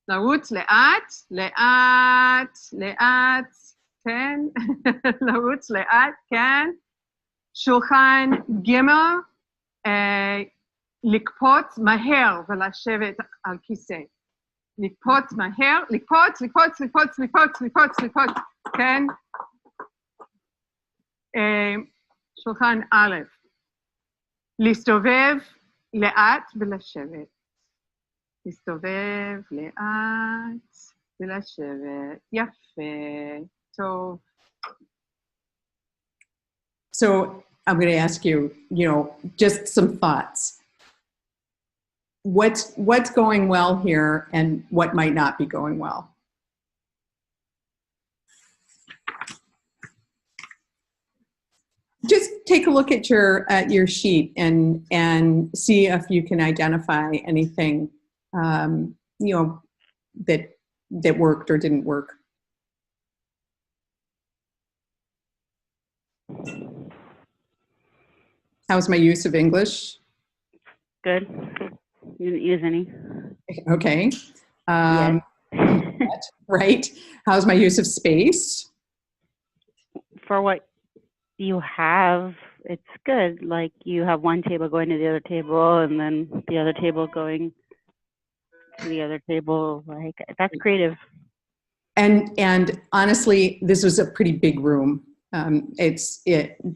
לרוץ לאט, לאט, לאט, כן. לרוץ לאט, כן. שולחן ג', לקפוץ מהר ולשבת על כיסא. לקפוץ מהר, לקפוץ, לקפוץ, לקפוץ, לקפוץ, לקפוץ, לקפוץ, כן. שולחן א', להסתובב לאט ולשבת. להסתובב לאט ולשבת. יפה, טוב. So I'm going to ask you, just some thoughts. What's going well here and what might not be going well? Just take a look at your sheet and see if you can identify anything, that worked or didn't work. How's my use of English? Good. You didn't use any. Okay. Right. How's my use of space? For what you have, it's good. Like you have one table going to the other table and then the other table going to the other table. Like that's creative. And honestly, this was a pretty big room. It's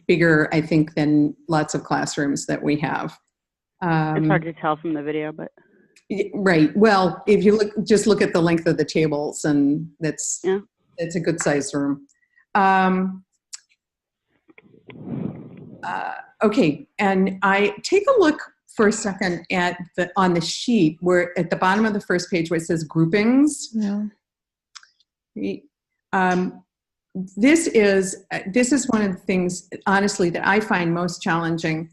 bigger, I think, than lots of classrooms that we have. It's hard to tell from the video, but right. Well, if you just look at the length of the tables, and it's a good sized room. Okay, and I take a look for a second at on the sheet where at the bottom of the first page where it says groupings. Yeah. This is one of the things, honestly, that I find most challenging,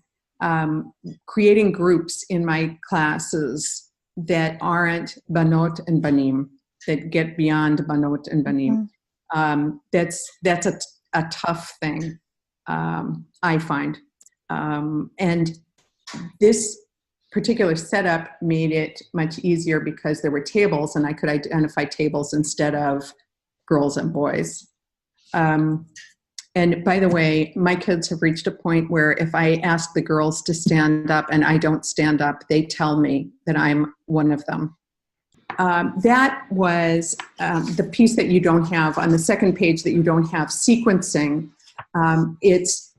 creating groups in my classes that aren't banot and banim. that get beyond banot and banim. That's a tough thing, I find. And this particular setup made it much easier because there were tables and I could identify tables instead of girls and boys. And by the way, my kids have reached a point where if I ask the girls to stand up and I don't stand up, they tell me that I'm one of them. That was the piece that you don't have on the second page, that you don't have sequencing. It's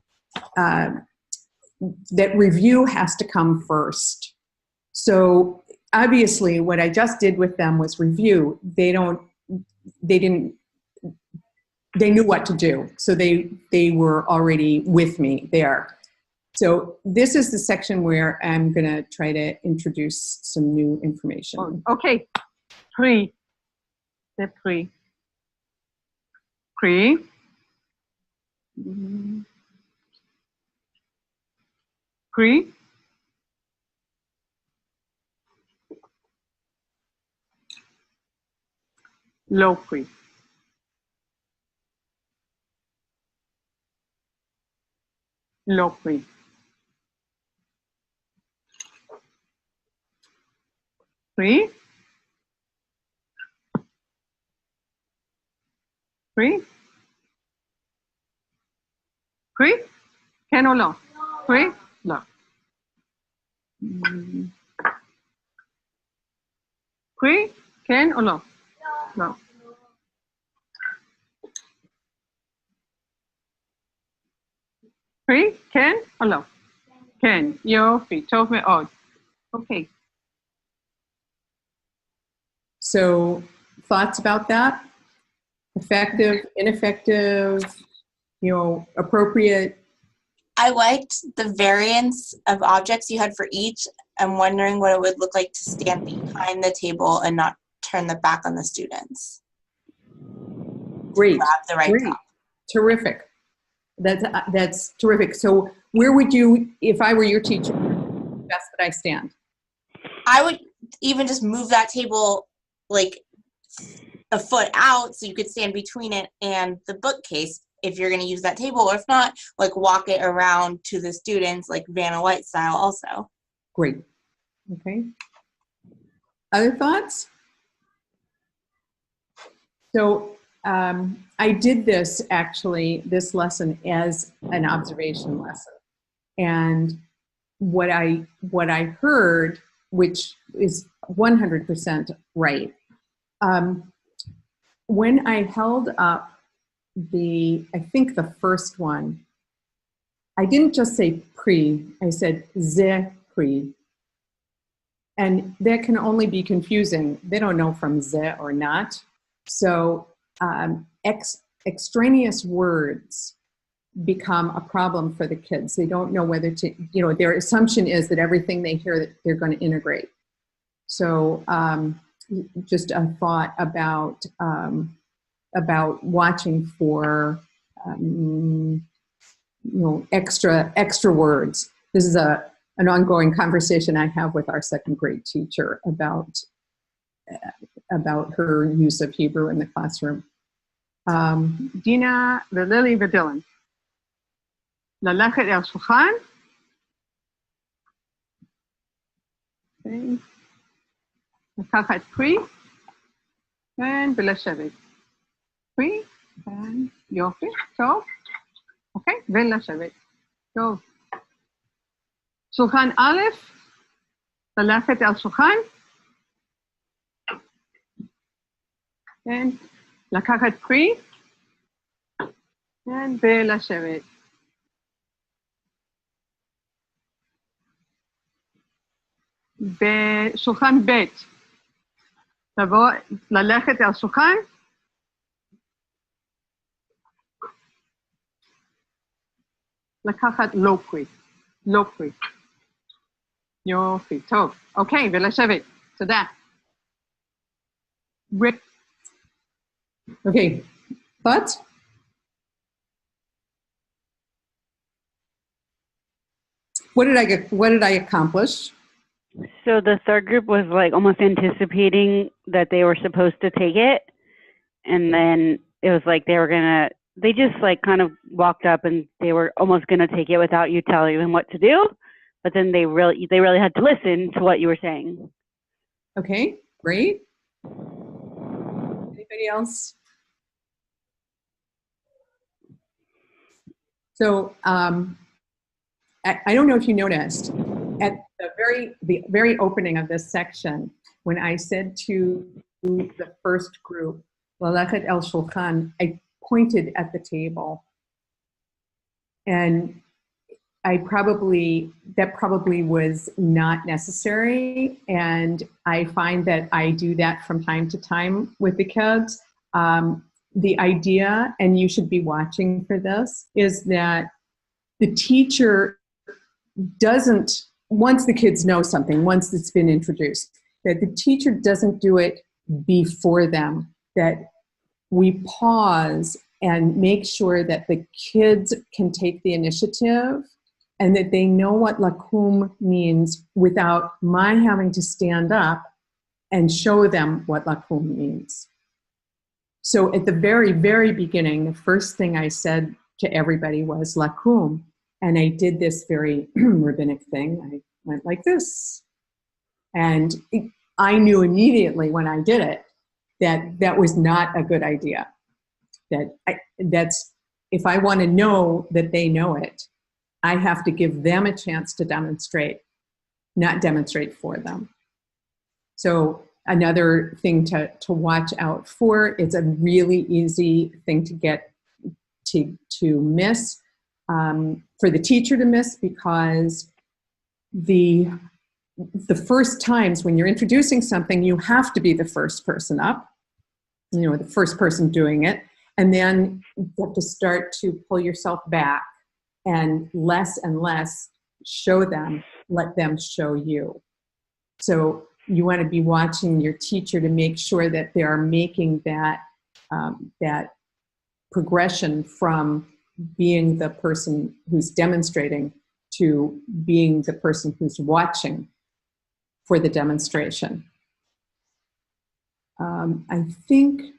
that review has to come first. So obviously what I just did with them was review. They knew what to do. So they were already with me there. So this is the section where I'm going to try to introduce some new information. Okay. Pri. C'est pri. Pri. Pri. Low pri. Low pri. Pri. Pri. Pri. כן או לא? פרי? לא. פרי? כן או לא? לא. פרי? כן או לא? כן. יופי, טוב מאוד. Okay. So thoughts about that? Effective, ineffective, appropriate? I liked the variance of objects you had for each. I'm wondering what it would look like to stand behind the table and not turn the back on the students. Great. Grab the right cup. Terrific. That's terrific. So where would you, if I were your teacher, best that I stand? I would even just move that table like a foot out so you could stand between it and the bookcase if you're going to use that table, or if not, like walk it around to the students like Vanna White style also. Great. Okay. Other thoughts? So I did this lesson as an observation lesson. And what I heard, which is 100% right, when I held up I think the first one, I didn't just say pri, I said ze pri. And that can only be confusing. They don't know from ze or not. So extraneous words become a problem for the kids. They don't know whether to, their assumption is that everything they hear that they're going to integrate. So just a thought about watching for extra words. This is an ongoing conversation I have with our second grade teacher about her use of Hebrew in the classroom. Dina וללי ודילן. ללכת אל שולחן. לקחת פרי ולשבת. פרי, יופי, טוב. אוקיי, ולשבת. טוב. שולחן א', ללכת אל שולחן. לקחת פרי ולשבת. בשולחן ב' ללכת אל שולחן, לקחת לא פרי. יופי, טוב. אוקיי, ולשבת. תודה. Okay, thoughts? What did I accomplish? So the third group was like almost anticipating that they were supposed to take it. And then it was like they just like kind of walked up and they were almost going to take it without you telling them what to do. But then they really had to listen to what you were saying. Okay, great. Anybody else? So I don't know if you noticed at the very opening of this section, when I said to the first group, Lalachet el Shulchan, I pointed at the table, and that probably was not necessary, and I find that I do that from time to time with the kids. The idea, and you should be watching for this, is that the teacher doesn't, once the kids know something, once it's been introduced, that the teacher doesn't do it before them, that we pause and make sure that the kids can take the initiative and that they know what lakum means without my having to stand up and show them what lakum means. So at the very, very beginning, the first thing I said to everybody was lakum. And I did this very rabbinic thing. I went like this. And I knew immediately when I did it that that was not a good idea. That's if I want to know that they know it, I have to give them a chance to demonstrate, not demonstrate for them. So another thing to watch out for, it's a really easy thing to get to miss, for the teacher to miss, because the first times when you're introducing something, you have to be the first person up, the first person doing it, and then you have to start to pull yourself back and less show them, let them show you. So you want to be watching your teacher to make sure that they are making that progression from being the person who's demonstrating to being the person who's watching for the demonstration. I think,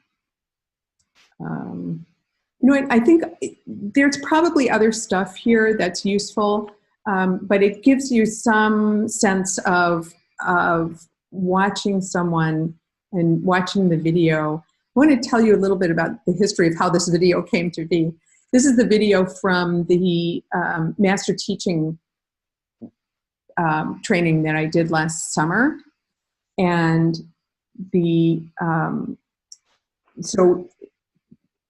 I think there's probably other stuff here that's useful, but it gives you some sense of watching someone and watching the video. I want to tell you a little bit about the history of how this video came to be. This is the video from the master teaching training that I did last summer. And so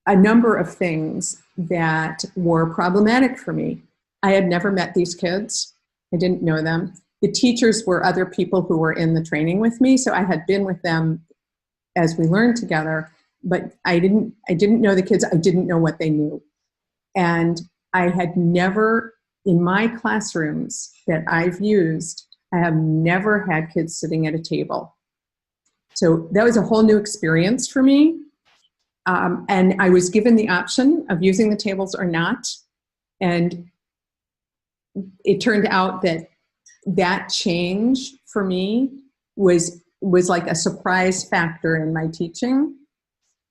a number of things that were problematic for me. I had never met these kids. I didn't know them. The teachers were other people who were in the training with me, so I had been with them as we learned together, but I didn't know the kids. I didn't know what they knew. And I had never, in my classrooms that I've used, I have never had kids sitting at a table. So that was a whole new experience for me. And I was given the option of using the tables or not. And it turned out that change for me was like a surprise factor in my teaching.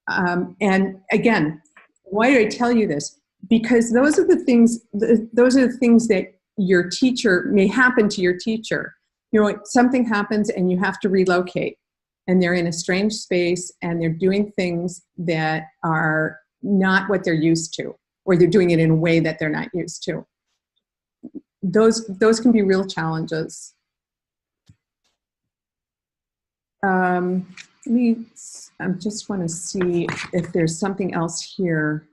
And again, why do I tell you this? Because those are the things that your teacher may happen to your teacher. Something happens and you have to relocate, and they're in a strange space and they're doing things that are not what they're used to, or they're doing it in a way that they're not used to. Those can be real challenges. I just want to see if there's something else here.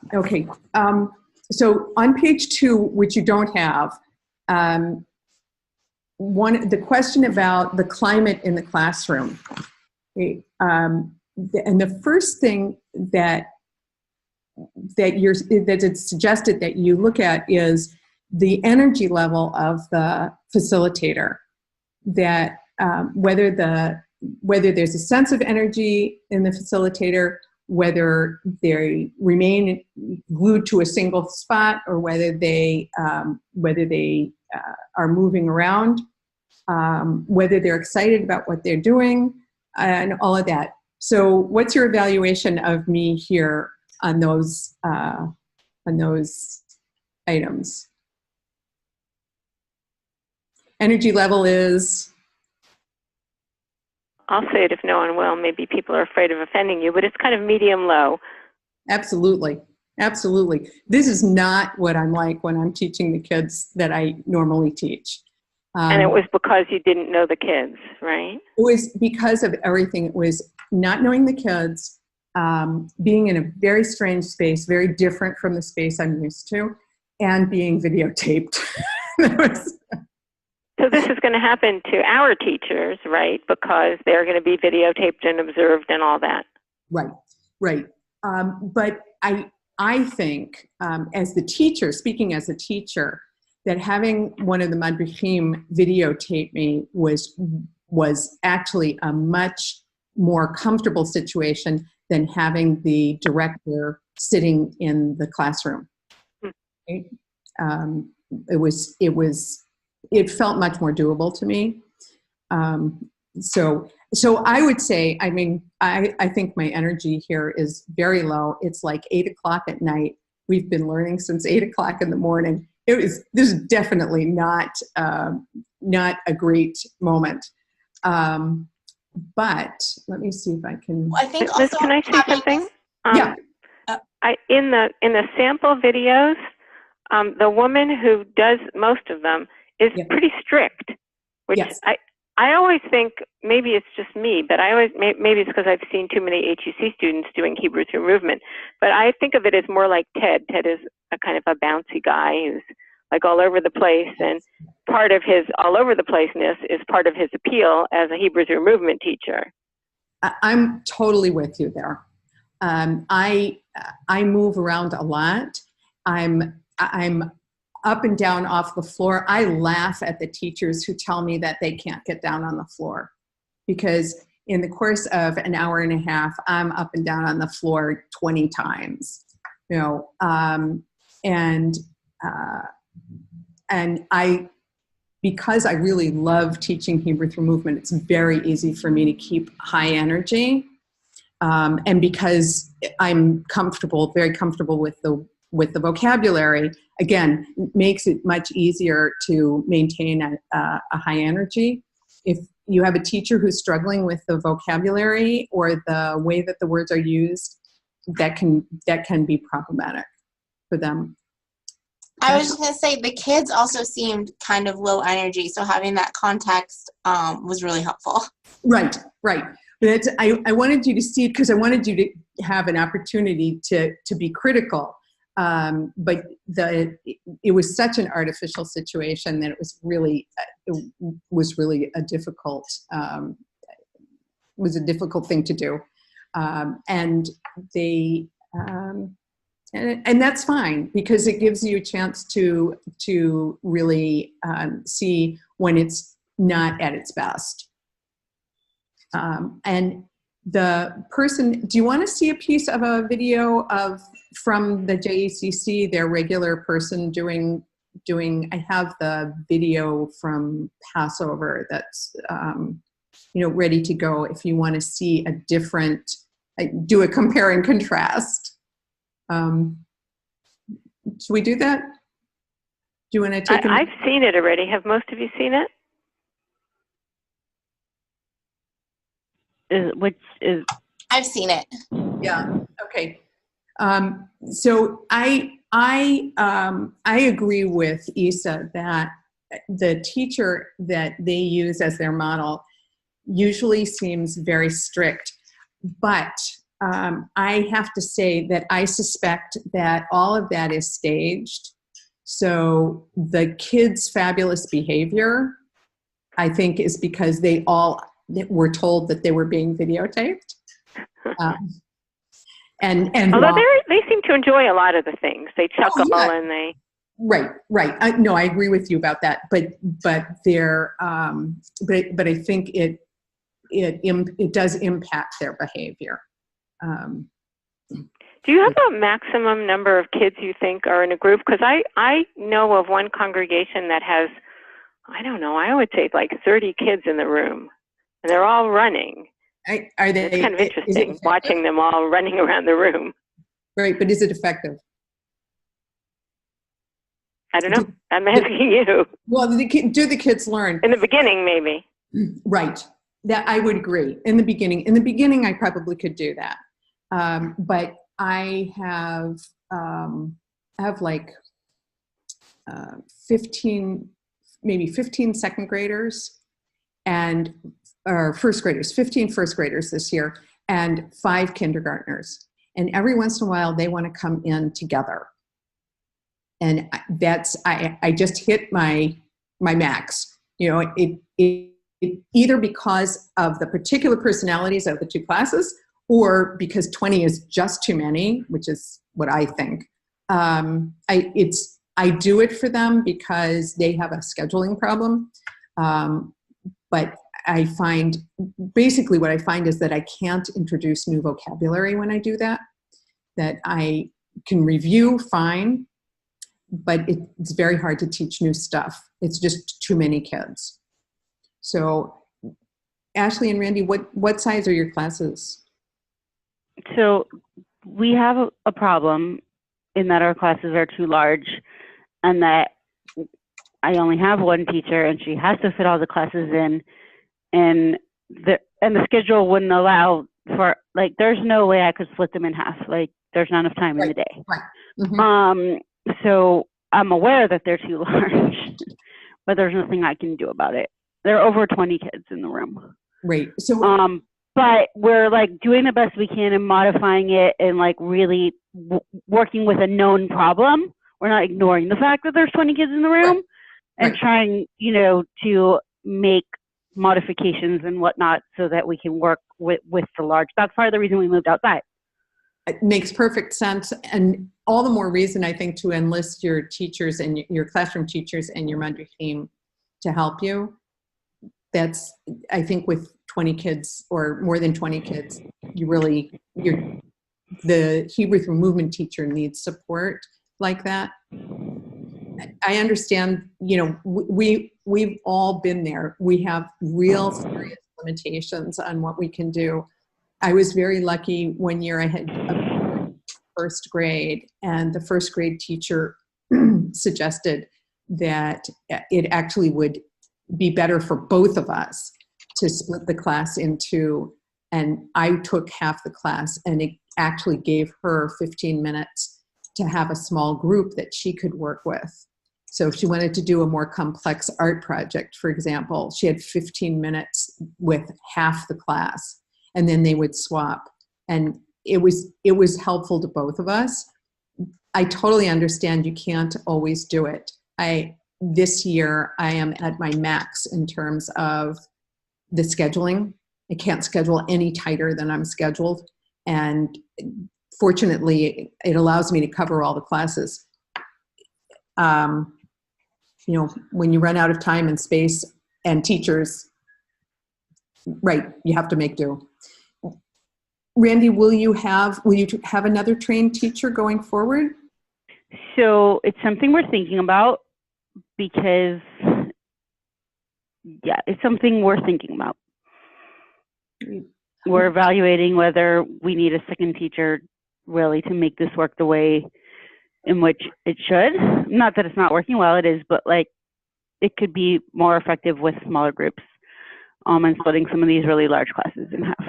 Okay. So on page 2, which you don't have, the question about the climate in the classroom. Okay, and the first thing that it's suggested that you look at is the energy level of the facilitator. That whether there's a sense of energy in the facilitator, whether they remain glued to a single spot or whether they are moving around, whether they're excited about what they're doing, and all of that. So what's your evaluation of me here on those items? Energy level is? I'll say it if no one will. Maybe people are afraid of offending you, but it's kind of medium-low. Absolutely. Absolutely. This is not what I'm like when I'm teaching the kids that I normally teach. And it was because you didn't know the kids, right? It was because of everything. It was not knowing the kids, being in a very strange space, very different from the space I'm used to, and being videotaped. So this is going to happen to our teachers, right? Because they're going to be videotaped and observed and all that. Right, right. But I think, as the teacher, speaking as a teacher, that having one of the madrichim videotape me was actually a much more comfortable situation than having the director sitting in the classroom. Right? It felt much more doable to me. So I would say, I mean, I think my energy here is very low. It's like 8 o'clock at night. We've been learning since 8 o'clock in the morning. This is definitely not a great moment. But let me see if I can. I think Liz, also can I say something? Yeah. In the sample videos, the woman who does most of them is pretty strict, which Yes. I always think, maybe it's just me, but maybe it's because I've seen too many HUC students doing Hebrew through movement, but I think of it as more like Ted. Ted is a kind of a bouncy guy who's like all over the place, and part of his all over the placeness is part of his appeal as a Hebrew through movement teacher. I'm totally with you there. I move around a lot. I'm up and down off the floor. I laugh at the teachers who tell me that they can't get down on the floor, because in the course of an hour and a half, I'm up and down on the floor 20 times, you know, and because I really love teaching Hebrew through movement, it's very easy for me to keep high energy. And because I'm very comfortable with the vocabulary, again, makes it much easier to maintain a high energy. If you have a teacher who's struggling with the vocabulary or the way that the words are used, that can be problematic for them. I was just going to say, the kids also seemed kind of low energy, so having that context was really helpful. Right. But I wanted you to see it because I wanted you to have an opportunity to be critical. But it was such an artificial situation that it was really a difficult thing to do, and that's fine, because it gives you a chance to really see when it's not at its best. And the person, do you want to see a piece of a video from the JECC, their regular person doing, I have the video from Passover that's, ready to go if you want to see a different, do a compare and contrast. Should we do that? Do you want to take I've seen it already. Have most of you seen it? I've seen it. Yeah. Okay. So I agree with Isa that the teacher that they use as their model usually seems very strict, but I have to say that I suspect that all of that is staged. So the kids' fabulous behavior, I think, is because they all were told that they were being videotaped. And although they seem to enjoy a lot of the things, they chuckle and they. Right. No, I agree with you about that. But they're but I think it does impact their behavior. Do you have a maximum number of kids you think are in a group? Because I know of one congregation that has, I don't know, I would say like 30 kids in the room, and they're all running. Are they? It's kind of interesting watching them all running around the room. Right, but is it effective? I don't know. I'm asking you. Well, do the kids learn? In the beginning, maybe. Right. That I would agree. In the beginning, I probably could do that. But I have like 15, maybe 15 second graders or first graders, 15 first graders this year, and 5 kindergartners. And every once in a while, they want to come in together. And I just hit my max. You know, it either because of the particular personalities of the 2 classes, or because 20 is just too many, which is what I think. I do it for them because they have a scheduling problem. But I find, basically what I find is that I can't introduce new vocabulary when I do that. That I can review fine, but it's very hard to teach new stuff. It's just too many kids. So Ashley and Randy, what size are your classes? So we have a problem in that our classes are too large, and that I only have one teacher and she has to fit all the classes in, and the schedule wouldn't allow for, like, there's no way I could split them in half. Like, there's not enough time in the day. Right. Mm-hmm. So I'm aware that they're too large, but there's nothing I can do about it. There are over 20 kids in the room. Right. So but we're like doing the best we can and modifying it and like really working with a known problem. We're not ignoring the fact that there's 20 kids in the room, and trying, you know, to make modifications and whatnot so that we can work with the large. That's part of the reason we moved outside. It makes perfect sense, and all the more reason, I think, to enlist your teachers and your classroom teachers and your mentor team to help you. That's, I think, with 20 kids or more than 20 kids, the Hebrew through movement teacher needs support like that. I understand, you know, we've all been there. We have real serious limitations on what we can do. I was very lucky one year. I had a first grade, and the first grade teacher suggested that it actually would be better for both of us to split the class in 2. And I took half the class, and it actually gave her 15 minutes to have a small group that she could work with. So if she wanted to do a more complex art project, for example, she had 15 minutes with half the class, and then they would swap. And it was helpful to both of us. I totally understand you can't always do it. This year, I am at my max in terms of the scheduling. I can't schedule any tighter than I'm scheduled. And fortunately, it allows me to cover all the classes. You know, when you run out of time and space and teachers, right, you have to make do. Randy, will you have another trained teacher going forward? So it's something we're thinking about, because it's something we're thinking about. We're evaluating whether we need a second teacher really to make this work the way in which it should. Not that it's not working well, it is, but like it could be more effective with smaller groups, and splitting some of these really large classes in half.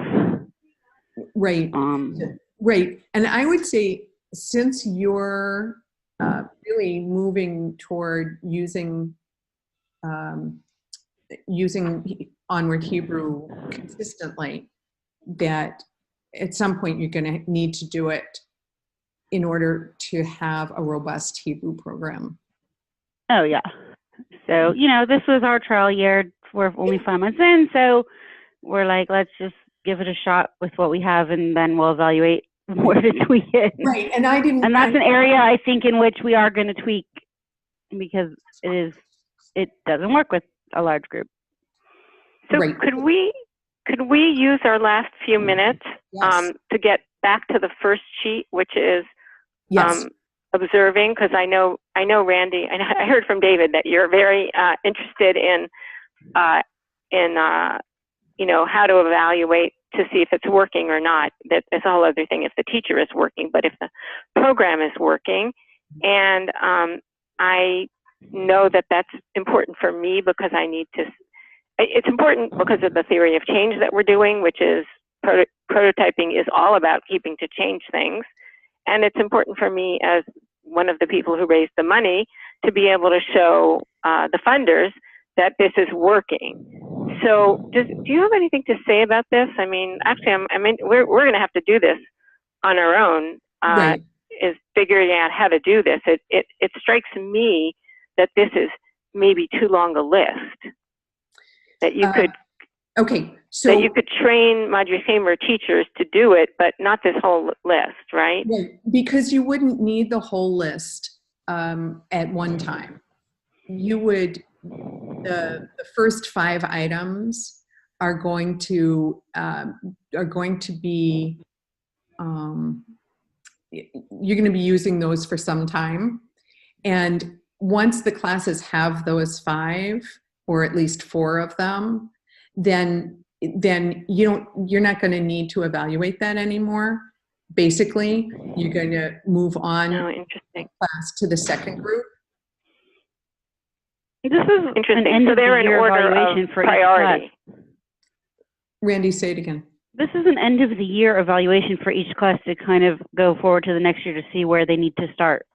Right. Right. And I would say, since you're really moving toward using Onward Hebrew consistently, that at some point you're going to need to do it in order to have a robust Hebrew program. Oh, yeah. So, you know, this was our trial year. We're only 5 months in, so we're like, let's just give it a shot with what we have, and then we'll evaluate where to tweak it. Right, and that's an area I think in which we are going to tweak, because it doesn't work with a large group. So could we use our last few minutes to get back to the first sheet, which is Yes. observing, because I know Randy, and I heard from David that you're very interested in how to evaluate to see if it's working or not. That's a whole other thing if the teacher is working, but if the program is working. And I know that that's important for me because it's important because of the theory of change that we're doing, which is prototyping is all about keeping to change things. And it's important for me as one of the people who raised the money to be able to show the funders that this is working. So do you have anything to say about this? I mean, actually, we're going to have to do this on our own, Right. is figuring out how to do this. It strikes me that this is maybe too long a list, that you could Okay. So that you could train Madre Hamer teachers to do it, but not this whole list, right? right, because you wouldn't need the whole list at one time. You would, the first 5 items are going to be, you're going to be using those for some time. And once the classes have those 5, or at least 4 of them, then you're not going to need to evaluate that anymore. Basically, you're going to move on interesting. class to the second group. This is Interesting. an end So of the they're in year order evaluation of for each priority. class. Randy, say it again. This is an end of the year evaluation for each class to kind of go forward to the next year to see where they need to start.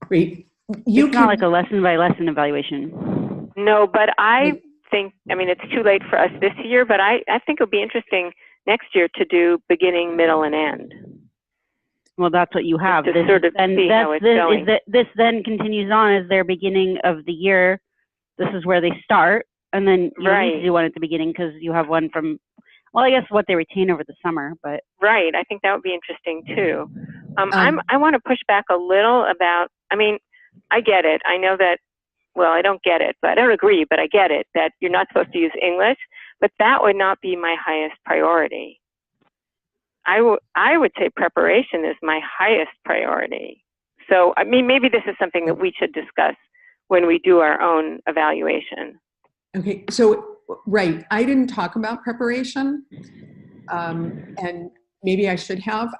Great. It's not like a lesson by lesson evaluation. No, but I think, it's too late for us this year, but I think it'll be interesting next year to do beginning, middle, and end. Well, that's what you have. Just to sort of see how it's going. This then continues on as their beginning of the year. This is where they start, and then you don't need to do one at the beginning because you have one from, well, I guess what they retain over the summer, but. Right, I think that would be interesting too. I want to push back a little about, I get it. I know that, well, I don't get it, but I don't agree, but I get it, that you're not supposed to use English, but that would not be my highest priority. I would say preparation is my highest priority. So, maybe this is something that we should discuss when we do our own evaluation. Okay, so, right, I didn't talk about preparation, and maybe I should have.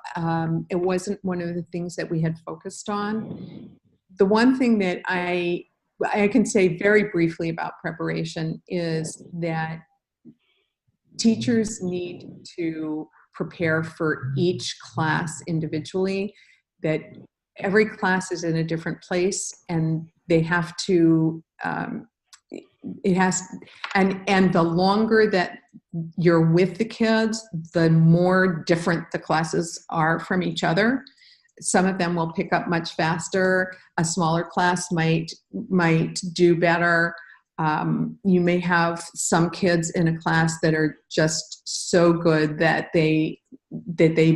It wasn't one of the things that we had focused on. The one thing that I can say very briefly about preparation is that teachers need to prepare for each class individually, that every class is in a different place and they have to, and the longer that you're with the kids, the more different the classes are from each other. Some of them will pick up much faster. A smaller class might do better. You may have some kids in a class that are just so good that they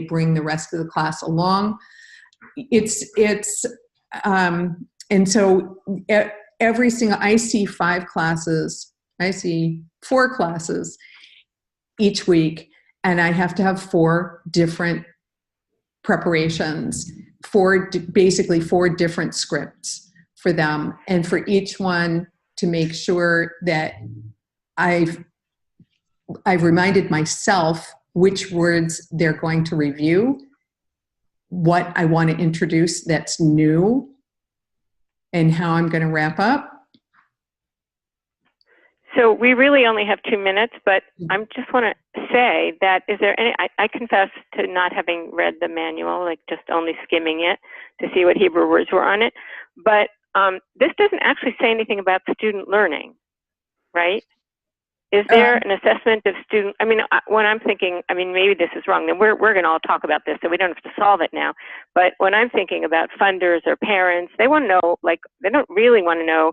bring the rest of the class along. And so every single, I see 4 classes each week, and I have to have 4 different preparations, basically 4 different scripts for them, and for each one to make sure that I've reminded myself which words they're going to review, what I want to introduce that's new, and how I'm going to wrap up. So we really only have 2 minutes, but I just want to say that is there any, I confess to not having read the manual, like just only skimming it to see what Hebrew words were on it, but this doesn't actually say anything about student learning, right? Is there an assessment of student, when I'm thinking, maybe this is wrong, then we're going to all talk about this, so we don't have to solve it now, but when I'm thinking about funders or parents, they want to know, they don't really want to know,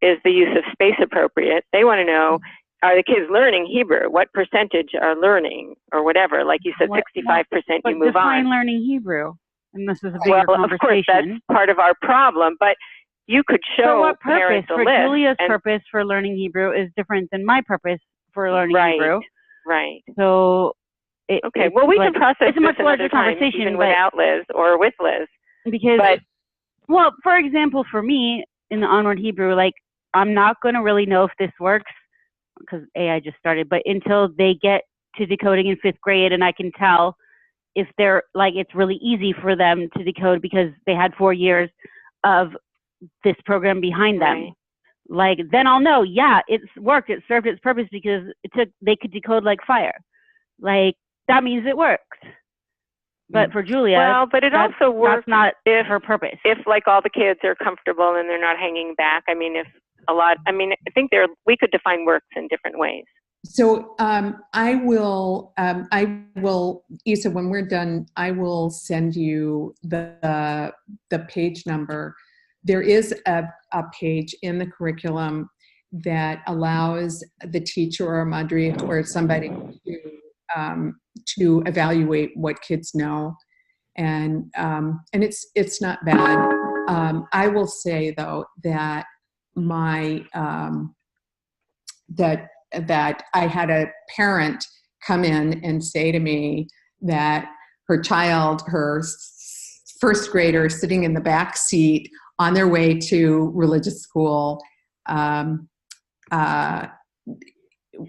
is the use of space appropriate? They want to know, are the kids learning Hebrew? What percentage are learning, or whatever? Like you said, 65% you move define on. learning Hebrew, and this is a bigger conversation. Of course, that's part of our problem, but you could show parents a list. For Julia's purpose for learning Hebrew is different than my purpose for learning Hebrew. Right. So Okay. Well, we can process it's a much this larger another time, conversation, even but without Liz or with Liz. because, But well, for example, for me in the Onward Hebrew, like I'm not going to really know if this works because I just started, but until they get to decoding in 5th grade, and I can tell if they're like it's really easy for them to decode because they had 4 years of this program behind them. Right. Like then I'll know, yeah, it's worked, it served its purpose because they could decode like fire. Like that means it worked. But for Julia, well, but it also works that's not if her purpose. If like all the kids are comfortable and they're not hanging back. I mean, I think we could define works in different ways. So I will, Isa, when we're done, I will send you the page number. There is a page in the curriculum that allows the teacher or a madrich or somebody to evaluate what kids know, and it's not bad. I will say though that that I had a parent come in and say to me that her child, her 1st grader, sitting in the back seat on their way to religious school,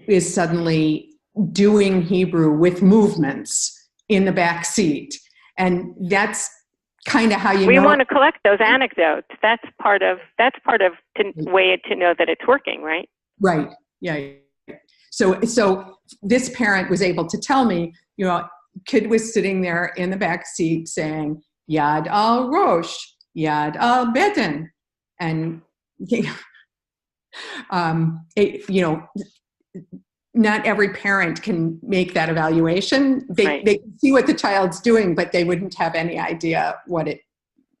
is suddenly doing Hebrew with movements in the back seat. And that's kind of how you know. We want to collect those anecdotes. That's part of way to know that it's working, right? Right. Yeah. So this parent was able to tell me, kid was sitting there in the back seat saying Yad al Rosh, Yad al Beten, and not every parent can make that evaluation. They can see what the child's doing, but they wouldn't have any idea what it,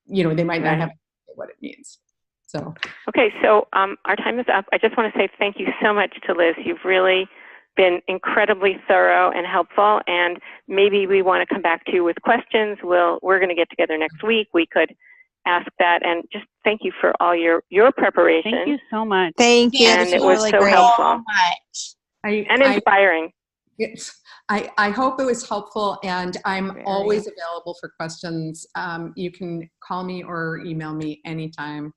they might not have what it means. So. Okay, so our time is up. I just want to say thank you so much to Liz. You've really been incredibly thorough and helpful, and maybe we want to come back to you with questions. We're going to get together next week. We could ask that, and just thank you for all your preparation. Thank you so much. Thank you. And it was really so great. helpful Much. and inspiring. I hope it was helpful, and I'm always available for questions. You can call me or email me anytime.